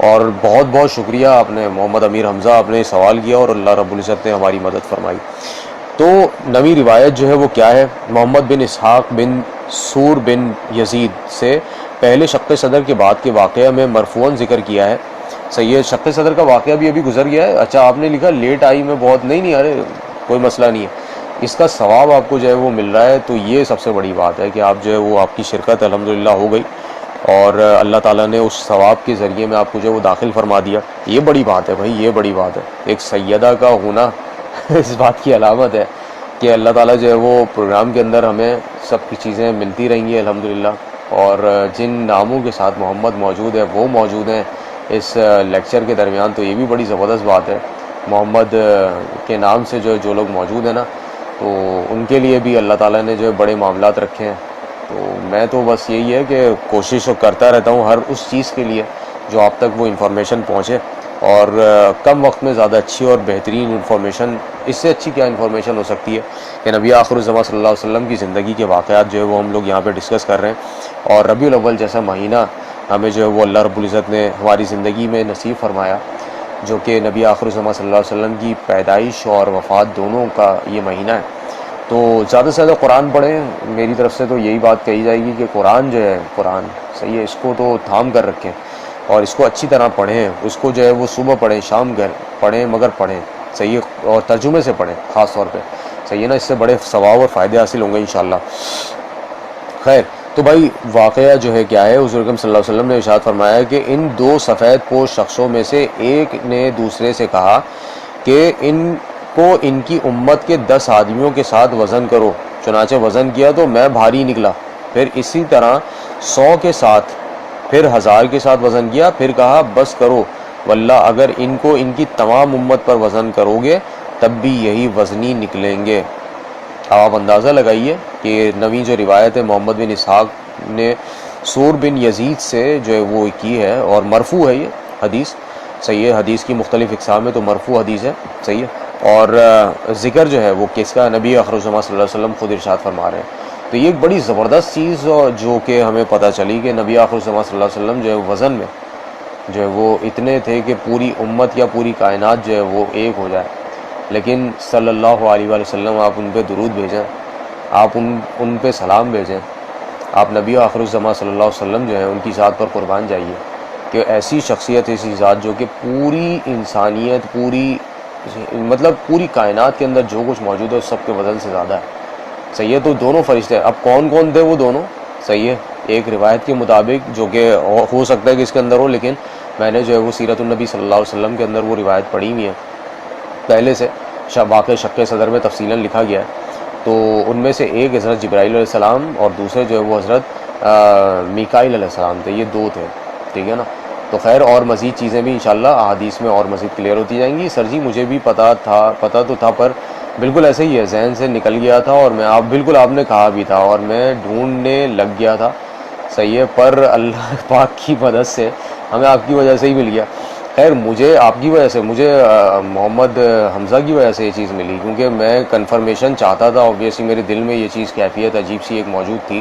اور بہت بہت شکریہ، آپ نے محمد امیر حمزہ آپ نے سوال کیا اور اللہ رب العزت نے ہماری مدد فرمائی۔ تو نویں روایت جو ہے وہ کیا ہے؟ محمد بن اسحاق بن سور بن یزید سے پہلے شق صدر کے بعد کے واقعہ میں مرفوعاً ذکر کیا ہے۔ صحیح ہے، شق صدر کا واقعہ بھی ابھی گزر گیا ہے۔ اچھا آپ نے لکھا لیٹ آئی میں بہت، نہیں ارے کوئی مسئلہ نہیں ہے، اس کا ثواب آپ کو جو ہے وہ مل رہا ہے، تو یہ سب سے بڑی بات ہے کہ آپ جو ہے وہ آپ کی شرکت الحمدللہ ہو گئی اور اللہ تعالیٰ نے اس ثواب کے ذریعے میں آپ کو جو ہے وہ داخل فرما دیا۔ یہ بڑی بات ہے بھائی، یہ بڑی بات ہے، ایک سیدہ کا ہونا اس بات کی علامت ہے کہ اللہ تعالیٰ جو ہے وہ پروگرام کے اندر ہمیں سب کی چیزیں ملتی رہیں گی الحمدللہ، اور جن ناموں کے ساتھ محمد موجود ہے وہ موجود ہیں اس لیکچر کے درمیان، تو یہ بھی بڑی زبردست بات ہے۔ محمد کے نام سے جو لوگ موجود ہیں نا، تو ان کے لیے بھی اللہ تعالیٰ نے جو ہے بڑے معاملات رکھے ہیں۔ تو میں تو بس یہی ہے کہ کوشش کرتا رہتا ہوں ہر اس چیز کے لیے جو آپ تک وہ انفارمیشن پہنچے، اور کم وقت میں زیادہ اچھی اور بہترین انفارمیشن، اس سے اچھی کیا انفارمیشن ہو سکتی ہے کہ نبی آخر الزماں صلی اللہ علیہ وسلم کی زندگی کے واقعات جو ہے وہ ہم لوگ یہاں پہ ڈسکس کر رہے ہیں، اور ربیع الاول جیسا مہینہ ہمیں جو ہے وہ اللہ رب العزت نے ہماری زندگی میں نصیب فرمایا، جو کہ نبی آخر الزماں صلی اللہ علیہ وسلم کی پیدائش اور وفات دونوں کا یہ مہینہ ہے۔ تو زیادہ سے زیادہ قرآن پڑھیں، میری طرف سے تو یہی بات کہی جائے گی کہ قرآن جو ہے، قرآن صحیح ہے، اس کو تو تھام کر رکھیں اور اس کو اچھی طرح پڑھیں، اس کو جو ہے وہ صبح پڑھیں، شام گھر پڑھیں، مگر پڑھیں صحیح ہے، اور ترجمے سے پڑھیں خاص طور پہ، صحیح ہے نا، اس سے بڑے ثواب اور فائدے حاصل ہوں گے انشاءاللہ۔ خیر، تو بھائی واقعہ جو ہے کیا ہے؟ حضور اکرم صلی اللہ علیہ وسلم نے ارشاد فرمایا کہ ان دو سفید پوش شخصوں میں سے ایک نے دوسرے سے کہا کہ ان کو ان کی امت کے 10 آدمیوں کے ساتھ وزن کرو، چنانچہ وزن کیا تو میں بھاری نکلا، پھر اسی طرح 100 کے ساتھ، پھر 1000 کے ساتھ وزن کیا، پھر کہا بس کرو واللہ اگر ان کو ان کی تمام امت پر وزن کرو گے تب بھی یہی وزنی نکلیں گے۔ آپ اندازہ لگائیے کہ نویں جو روایت ہے محمد بن اسحاق نے سور بن یزید سے جو ہے وہ کی ہے، اور مرفوع ہے یہ حدیث، صحیح ہے، حدیث کی مختلف اقسام ہے تو مرفوع حدیث ہے، صحیح ہے، اور ذکر جو ہے وہ کس کا؟ نبی اخر الزماں صلی اللہ علیہ وسلم خود ارشاد فرما رہے ہیں۔ تو یہ ایک بڑی زبردست چیز جو کہ ہمیں پتہ چلی کہ نبی اخر الزماں صلی اللہ علیہ وسلم جو ہے وزن میں جو ہے وہ اتنے تھے کہ پوری امت یا پوری کائنات جو ہے وہ ایک ہو جائے، لیکن صلی اللہ علیہ وآلہ وسلم آپ ان پہ درود بھیجیں، آپ ان پہ سلام بھیجیں، آپ نبی آخر الزماں صلی اللہ علیہ وسلم جو ہے ان کی ذات پر قربان جائیے کہ ایسی شخصیت، ایسی ذات جو کہ پوری انسانیت، پوری کائنات کے اندر جو کچھ موجود ہے اس سب کے وزن سے زیادہ ہے، صحیح ہے۔ تو دونوں فرشتے، اب کون کون تھے وہ دونوں؟ صحیح ہے، ایک روایت کے مطابق جو کہ ہو سکتا ہے کہ اس کے اندر ہو، لیکن میں نے جو ہے وہ سیرت النبی صلی اللہ علیہ وسلم کے اندر وہ روایت پڑھی ہوئی ہے پہلے سے، واقع شق صدر میں تفصیلاً لکھا گیا ہے۔ تو ان میں سے ایک حضرت جبرائیل علیہ السلام اور دوسرے جو ہے وہ حضرت میکائیل علیہ السلام تھے، یہ دو تھے، ٹھیک ہے نا۔ تو خیر اور مزید چیزیں بھی انشاءاللہ احادیث میں اور مزید کلیئر ہوتی جائیں گی۔ سر جی مجھے بھی پتہ تو تھا پر بالکل ایسے ہی ہے، ذہن سے نکل گیا تھا، اور میں آپ نے کہا بھی تھا اور میں ڈھونڈنے لگ گیا تھا، صحیح ہے، پر اللہ پاک کی مدد سے ہمیں آپ کی وجہ سے ہی مل گیا۔ خیر مجھے آپ کی وجہ سے، مجھے محمد حمزہ کی وجہ سے یہ چیز ملی، کیونکہ میں کنفرمیشن چاہتا تھا، اوبویسلی میرے دل میں یہ چیز کیفیت عجیب سی ایک موجود تھی،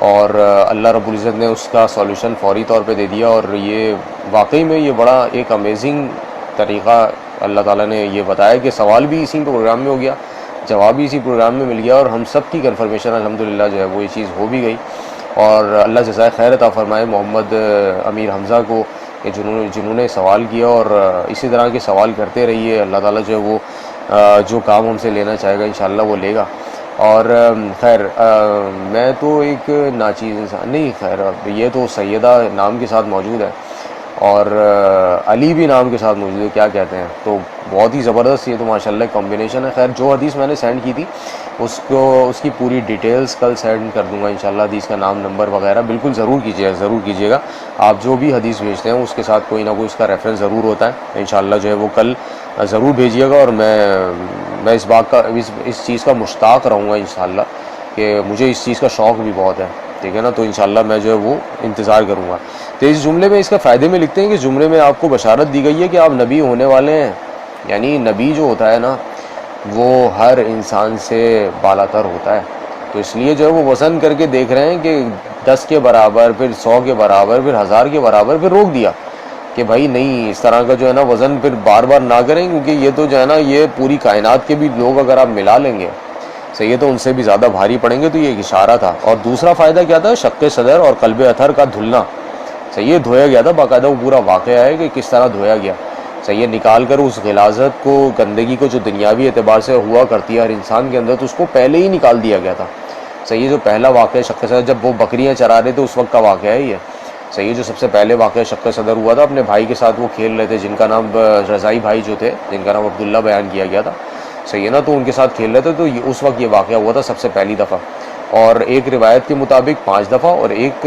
اور اللہ رب العزت نے اس کا سولوشن فوری طور پہ دے دیا، اور یہ واقعی میں یہ بڑا ایک امیزنگ طریقہ اللہ تعالیٰ نے یہ بتایا کہ سوال بھی اسی پروگرام میں ہو گیا، جواب بھی اسی پروگرام میں مل گیا، اور ہم سب کی کنفرمیشن الحمدللہ جو ہے وہ یہ چیز ہو بھی گئی، اور اللہ جزائے خیر عطا فرمائے محمد امیر حمزہ کو کہ جنہوں نے سوال کیا، اور اسی طرح کے سوال کرتے رہیے، اللہ تعالیٰ جو ہے وہ جو کام ہم سے لینا چاہے گا انشاءاللہ وہ لے گا۔ اور خیر میں تو ایک ناچیز انسان نہیں، خیر یہ تو سیدہ نام کے ساتھ موجود ہے اور علی بھی نام کے ساتھ موجود ہے، کیا کہتے ہیں، تو بہت ہی زبردست یہ تو ماشاءاللہ کمبینیشن ہے۔ خیر جو حدیث میں نے سینڈ کی تھی اس کی پوری ڈیٹیلز کل سینڈ کر دوں گا انشاءاللہ، حدیث کا نام نمبر وغیرہ بالکل ضرور کیجیے گا۔ آپ جو بھی حدیث بھیجتے ہیں اس کے ساتھ کوئی نہ کوئی اس کا ریفرنس ضرور ہوتا ہے، انشاءاللہ جو ہے وہ کل ضرور بھیجیے گا، اور میں اس چیز کا مشتاق رہوں گا انشاءاللہ، کہ مجھے اس چیز کا شوق بھی بہت ہے ٹھیک ہے نا. تو انشاءاللہ میں جو ہے وہ انتظار کروں گا. تو اس جملے میں اس کا فائدے میں لکھتے ہیں کہ جملے میں آپ کو بشارت دی گئی ہے کہ آپ نبی ہونے والے ہیں. یعنی نبی جو ہوتا ہے نا وہ ہر انسان سے بالا تر ہوتا ہے. تو اس لیے جو ہے وہ وزن کر کے دیکھ رہے ہیں کہ 10 کے برابر، پھر 100 کے برابر، پھر 1000 کے برابر، پھر روک دیا کہ بھائی نہیں، اس طرح کا جو ہے نا وزن پھر بار بار نہ کریں، کیونکہ یہ تو جو ہے نا یہ پوری کائنات کے بھی لوگ اگر آپ ملا لیں گے صحیح ہے تو ان سے بھی زیادہ بھاری پڑیں گے. تو یہ ایک اشارہ تھا. اور دوسرا فائدہ کیا تھا؟ شق صدر اور قلب اطہر کا دھلنا. صحیح ہے دھویا گیا تھا، باقاعدہ وہ پورا واقعہ ہے کہ کس طرح دھویا گیا. صحیح ہے نکال کر اس غلاظت کو، گندگی کو جو دنیاوی اعتبار سے ہوا کرتی ہے ہر انسان کے اندر، تو اس کو پہلے ہی نکال دیا گیا تھا. صحیح ہے جو پہلا واقعہ شق صدر، جب وہ بکریاں چرا رہے تھے اس وقت کا واقعہ ہے یہ. صحیح ہے جو سب سے پہلے واقعہ شق صدر ہوا تھا، اپنے بھائی کے ساتھ وہ کھیل رہے تھے جن کا نام رضائی بھائی جو تھے، جن کا نام عبداللہ بیان کیا گیا تھا. صحیح ہے نا. تو ان کے ساتھ کھیل رہے تھے، تو اس وقت یہ واقعہ ہوا تھا سب سے پہلی دفعہ. اور ایک روایت کے مطابق 5 دفعہ، اور ایک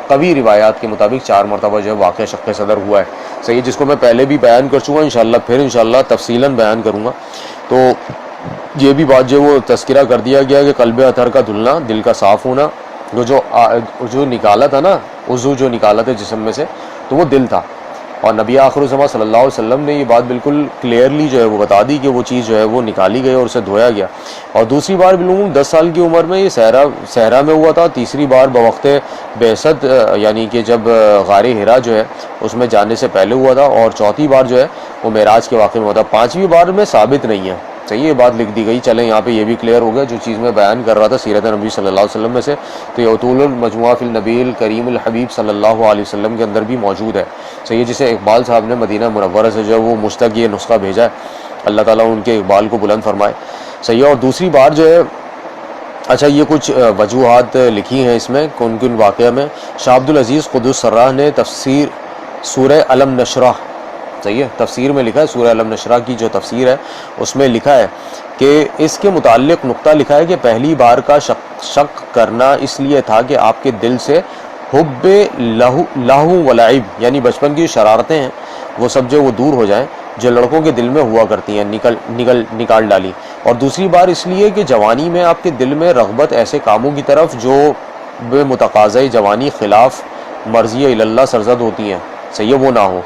قوی روایات کے مطابق 4 مرتبہ جو ہے واقعہ شق صدر ہوا ہے. صحیح ہے جس کو میں پہلے بھی بیان کر چکا ہوں، انشاءاللہ پھر انشاءاللہ تفصیلاً بیان کروں گا. تو یہ بھی بات جو وہ تذکرہ کر دیا گیا کہ قلب اطہر کا دھلنا، دل کا صاف ہونا. جو نکالا تھا نا، عضو جو نکالا تھا جسم میں سے، تو وہ دل تھا. اور نبی آخر الزمان صلی اللہ علیہ وسلم نے یہ بات بالکل کلیئرلی جو ہے وہ بتا دی کہ وہ چیز جو ہے وہ نکالی گئی اور اسے دھویا گیا. اور دوسری بار بالعموم 10 سال کی عمر میں یہ صحرا میں ہوا تھا. تیسری بار بوقت بعثت، یعنی کہ جب غار حرا جو ہے اس میں جانے سے پہلے ہوا تھا. اور چوتھی بار جو ہے وہ معراج کے واقعے میں ہوا تھا. 5ویں بار میں ثابت نہیں ہے. صحیح یہ بات لکھ دی گئی. چلیں یہاں پہ یہ بھی کلیئر ہو گیا جو چیز میں بیان کر رہا تھا سیرت نبی صلی اللہ علیہ وسلم میں سے. تو یہ اطول المجموعہ فی النبی الکریم الحبیب صلی اللہ علیہ وسلم کے اندر بھی موجود ہے. صحیح جسے اقبال صاحب نے مدینہ منورہ سے جو ہے وہ مشتق یہ نسخہ بھیجا ہے. اللہ تعالیٰ ان کے اقبال کو بلند فرمائے. صحیح ہے. اور دوسری بار جو ہے، اچھا یہ کچھ وجوہات لکھی ہیں اس میں کن کن واقعہ میں. شاہ عبدالعزیز قدس سراہ نے تفسیر سورہ علم نشرح، صحیح ہے تفسیر میں لکھا ہے، سورہ علم نشرح کی جو تفسیر ہے اس میں لکھا ہے کہ اس کے متعلق نقطہ لکھا ہے کہ پہلی بار کا شک کرنا اس لیے تھا کہ آپ کے دل سے حب لہو و لعب، یعنی بچپن کی جو شرارتیں ہیں وہ سب جو وہ دور ہو جائیں جو لڑکوں کے دل میں ہوا کرتی ہیں، نکال ڈالی. اور دوسری بار اس لیے کہ جوانی میں آپ کے دل میں رغبت ایسے کاموں کی طرف جو بے متقاضی جوانی خلاف مرضی اللہ سرزد ہوتی ہیں، صحیح ہے وہ نہ ہو.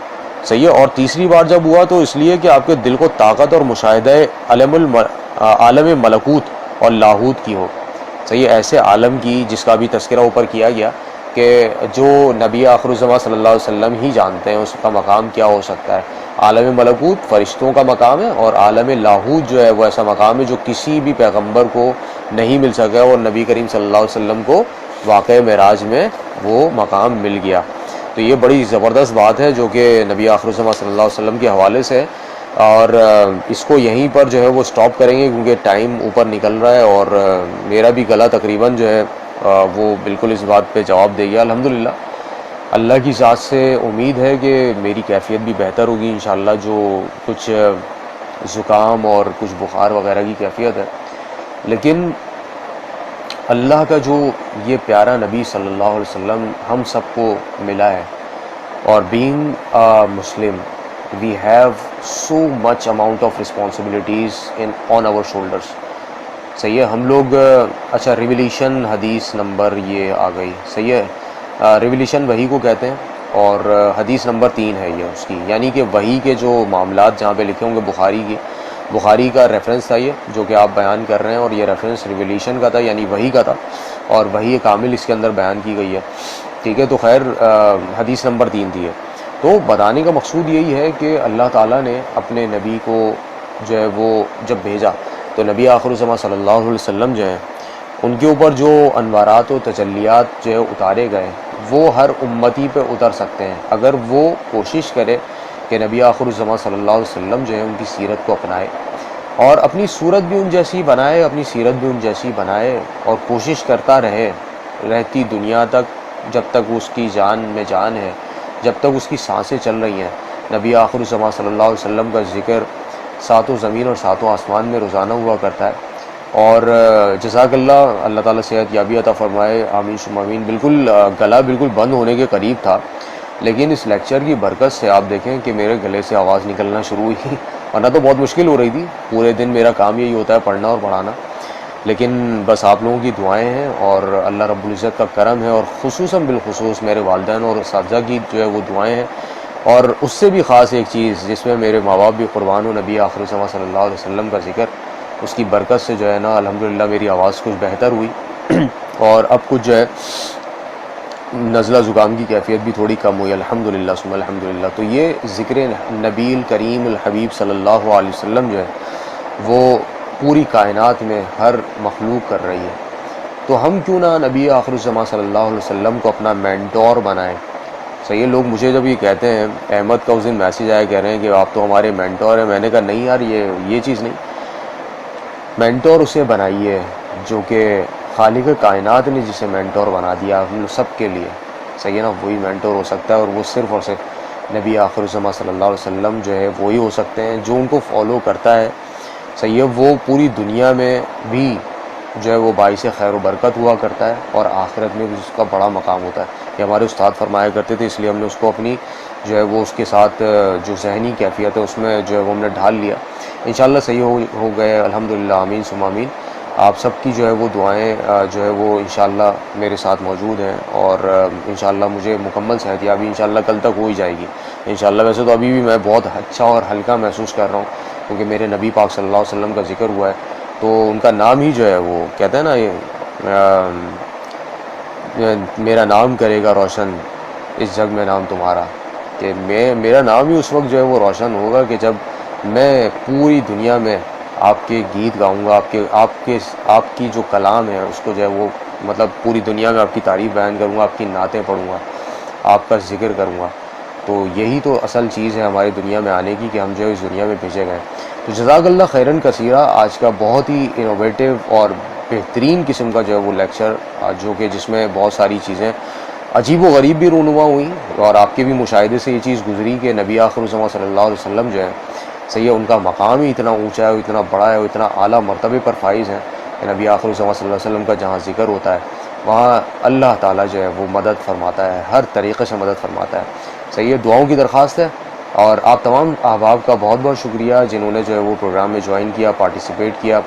صحیح ہے. اور تیسری بار جب ہوا تو اس لیے کہ آپ کے دل کو طاقت اور مشاہدہ عالم ملکوت اور لاہوت کی ہو. صحیح ہے ایسے عالم کی جس کا بھی تذکرہ اوپر کیا گیا کہ جو نبی آخر الزمان صلی اللہ علیہ وسلم ہی جانتے ہیں اس کا مقام کیا ہو سکتا ہے. عالم ملکوت فرشتوں کا مقام ہے، اور عالم لاہوت جو ہے وہ ایسا مقام ہے جو کسی بھی پیغمبر کو نہیں مل سکا، اور نبی کریم صلی اللہ علیہ وسلم کو واقع معراج میں وہ مقام مل گیا. تو یہ بڑی زبردست بات ہے جو کہ نبی آخر الزمان صلی اللہ علیہ وسلم کے حوالے سے ہے. اور اس کو یہیں پر جو ہے وہ سٹاپ کریں گے کیونکہ ٹائم اوپر نکل رہا ہے، اور میرا بھی گلا تقریباً جو ہے وہ بالکل اس بات پہ جواب دے گیا. الحمدللہ اللہ کی ذات سے امید ہے کہ میری کیفیت بھی بہتر ہوگی انشاءاللہ. جو کچھ زکام اور کچھ بخار وغیرہ کی کیفیت ہے، لیکن اللہ کا جو یہ پیارا نبی صلی اللہ علیہ وسلم ہم سب کو ملا ہے، اور being Muslim we have so much amount of responsibilities on our shoulders. صحیح ہے ہم لوگ اچھا ریولیشن حدیث نمبر یہ آ گئی. صحیح ہے ریولیشن وحی کو کہتے ہیں، اور حدیث نمبر 3 ہے یہ اس کی، یعنی کہ وحی کے جو معاملات جہاں پہ لکھے ہوں گے بخاری کا ریفرنس تھا یہ جو کہ آپ بیان کر رہے ہیں، اور یہ ریفرنس ریولیشن کا تھا یعنی وحی کا تھا، اور وحی کامل اس کے اندر بیان کی گئی ہے. ٹھیک ہے. تو خیر حدیث نمبر 3 تھی ہے. تو بتانے کا مقصود یہی ہے کہ اللہ تعالیٰ نے اپنے نبی کو جو ہے وہ جب بھیجا تو نبی آخر الزمان صلی اللہ علیہ وسلم جو ہیں ان کے اوپر جو انوارات و تجلیات جو ہے اتارے گئے وہ ہر امتی پہ اتر سکتے ہیں اگر وہ کوشش کرے کہ نبی آخر الزمان صلی اللہ علیہ وسلم جو ہے ان کی سیرت کو اپنائے، اور اپنی صورت بھی ان جیسی بنائے، اپنی سیرت بھی ان جیسی بنائے، اور کوشش کرتا رہتی دنیا تک جب تک اس کی جان میں جان ہے، جب تک اس کی سانسیں چل رہی ہیں. نبی آخر الزمان صلی اللہ علیہ وسلم کا ذکر 7 زمین اور 7 آسمان میں روزانہ ہوا کرتا ہے. اور جزاک اللہ تعالیٰ صحت یابی عطا فرمائے، آمین ثم آمین. بالکل گلا بالکل بند ہونے کے قریب تھا، لیکن اس لیکچر کی برکت سے آپ دیکھیں کہ میرے گلے سے آواز نکلنا شروع ہوئی، ورنہ تو بہت مشکل ہو رہی تھی. پورے دن میرا کام یہی ہوتا ہے پڑھنا اور پڑھانا. لیکن بس آپ لوگوں کی دعائیں ہیں اور اللہ رب العزت کا کرم ہے، اور خصوصاً بالخصوص میرے والدین اور اساتذہ کی جو ہے وہ دعائیں ہیں، اور اس سے بھی خاص ایک چیز جس میں میرے ماں باپ بھی قربان ہو، نبی آخر الزماں صلی اللہ علیہ وسلم کا ذکر، اس کی برکت سے جو ہے نا الحمدللہ میری آواز کچھ بہتر ہوئی اور اب کچھ جو ہے نزلہ زکام کی کیفیت بھی تھوڑی کم ہوئی، الحمدللہ ثم الحمدللہ۔ تو یہ ذکر نبی کریم الحبیب صلی اللہ علیہ وسلم جو ہے وہ پوری کائنات میں ہر مخلوق کر رہی ہے، تو ہم کیوں نہ نبی آخر الزماں صلی اللہ علیہ وسلم کو اپنا مینٹور بنائیں۔ صحیح ہے، لوگ مجھے جب یہ کہتے ہیں، احمد کا اس دن میسیج آیا، کہہ رہے ہیں کہ آپ تو ہمارے مینٹور ہیں، میں نے کہا نہیں یار، یہ چیز نہیں، مینٹور اسے بنائیے جو کہ خالق کائنات نے جسے مینٹور بنا دیا ہم سب کے لیے، صحیح ہے نا، وہی مینٹور ہو سکتا ہے، اور وہ صرف اور صرف نبی آخر الزماں صلی اللہ علیہ وسلم جو ہے وہی ہو سکتے ہیں، جو ان کو فالو کرتا ہے، صحیح ہے، وہ پوری دنیا میں بھی جو ہے وہ باعث خیر و برکت ہوا کرتا ہے، اور آخرت میں بھی اس کا بڑا مقام ہوتا ہے۔ یہ ہمارے استاد فرمایا کرتے تھے، اس لیے ہم نے اس کو اپنی جو ہے وہ اس کے ساتھ جو ذہنی کیفیت ہے اس میں جو ہے وہ ہم نے ڈھال لیا۔ انشاءاللہ صحیح ہو گئے، الحمدللہ، آمین ثم آمین۔ آپ سب کی جو ہے وہ دعائیں جو ہے وہ انشاءاللہ میرے ساتھ موجود ہیں، اور انشاءاللہ مجھے مکمل صحتیابی انشاءاللہ کل تک ہو ہی جائے گی انشاءاللہ۔ ویسے تو ابھی بھی میں بہت اچھا اور ہلکا محسوس کر رہا ہوں، کیونکہ میرے نبی پاک صلی اللہ علیہ وسلم کا ذکر ہوا ہے، تو ان کا نام ہی جو ہے وہ کہتے ہیں نا، میرا نام کرے گا روشن اس جگ میں نام تمہارا، کہ میرا نام ہی اس وقت جو ہے وہ روشن ہوگا کہ جب میں پوری دنیا میں آپ کے گیت گاؤں گا، آپ کی جو کلام ہے اس کو جو ہے وہ مطلب پوری دنیا میں آپ کی تعریف بیان کروں گا، آپ کی نعتیں پڑھوں گا، آپ کا ذکر کروں گا۔ تو یہی تو اصل چیز ہے ہماری دنیا میں آنے کی، کہ ہم جو ہے اس دنیا میں بھیجے گئے۔ تو جزاک اللہ خیراً کثیرہ، آج کا بہت ہی انوویٹیو اور بہترین قسم کا جو ہے وہ لیکچر، جو کہ جس میں بہت ساری چیزیں عجیب و غریب بھی رونما ہوئی، اور آپ کے بھی مشاہدے سے یہ چیز گزری کہ نبی آخر الزماں صلی اللہ علیہ وسلم جو ہے صحیح ہے، ان کا مقام ہی اتنا اونچا ہے، اتنا بڑا ہے، اتنا اعلیٰ مرتبے پر فائز ہے کہ نبی آخر الزماں صلی اللہ علیہ وسلم کا جہاں ذکر ہوتا ہے وہاں اللہ تعالیٰ جو ہے وہ مدد فرماتا ہے، ہر طریقے سے مدد فرماتا ہے۔ صحیح ہے، دعاؤں کی درخواست ہے، اور آپ تمام احباب کا بہت بہت شکریہ جنہوں نے جو ہے وہ پروگرام میں جوائن کیا، پارٹیسپیٹ کیا،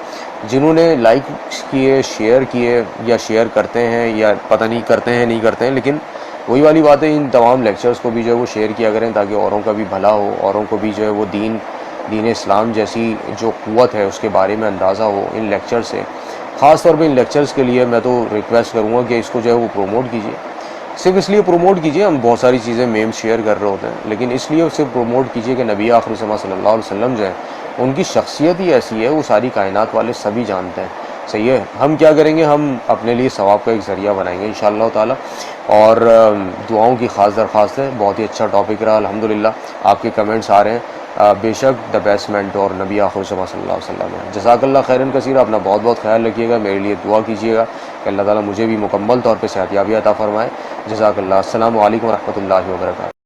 جنہوں نے لائک کیے، شیئر کیے، یا شیئر کرتے ہیں یا پتہ نہیں کرتے ہیں نہیں کرتے ہیں، لیکن وہی والی بات ہے، ان تمام لیکچرز کو بھی جو ہے وہ شیئر کیا کریں تاکہ اوروں کا بھی بھلا ہو، اوروں کو بھی جو ہے وہ دین اسلام جیسی جو قوت ہے اس کے بارے میں اندازہ ہو ان لیکچر سے۔ خاص طور پہ ان لیکچرز کے لیے میں تو ریکویسٹ کروں گا کہ اس کو جو ہے وہ پروموٹ کیجیے، صرف اس لیے پروموٹ کیجیے، ہم بہت ساری چیزیں میم شیئر کر رہے ہوتے ہیں، لیکن اس لیے صرف پروموٹ کیجیے کہ نبی آخر الزماں صلی اللہ علیہ وسلم جو ہے ان کی شخصیت ہی ایسی ہے، وہ ساری کائنات والے سبھی جانتے ہیں۔ صحیح ہے، ہم کیا کریں گے، ہم اپنے لیے ثواب کا ایک ذریعہ بنائیں گے انشاءاللہ تعالی، اور دعاؤں کی خاص درخواست ہے۔ بہت ہی اچھا ٹاپک رہا الحمدللہ، آپ کے کمنٹس آ رہے ہیں، بے شک دا بیسٹ مینٹور نبی آخر الزماں صلی اللہ علیہ وسلم ہے۔ جزاک اللہ خیراً کثیرہ، اپنا بہت بہت خیال رکھیے گا، میرے لیے دعا کیجیے گا کہ اللہ تعالیٰ مجھے بھی مکمل طور پہ صحتیابی عطا فرمائے۔ جزاک اللہ، السلام علیکم ورحمۃ اللہ وبرکاتہ۔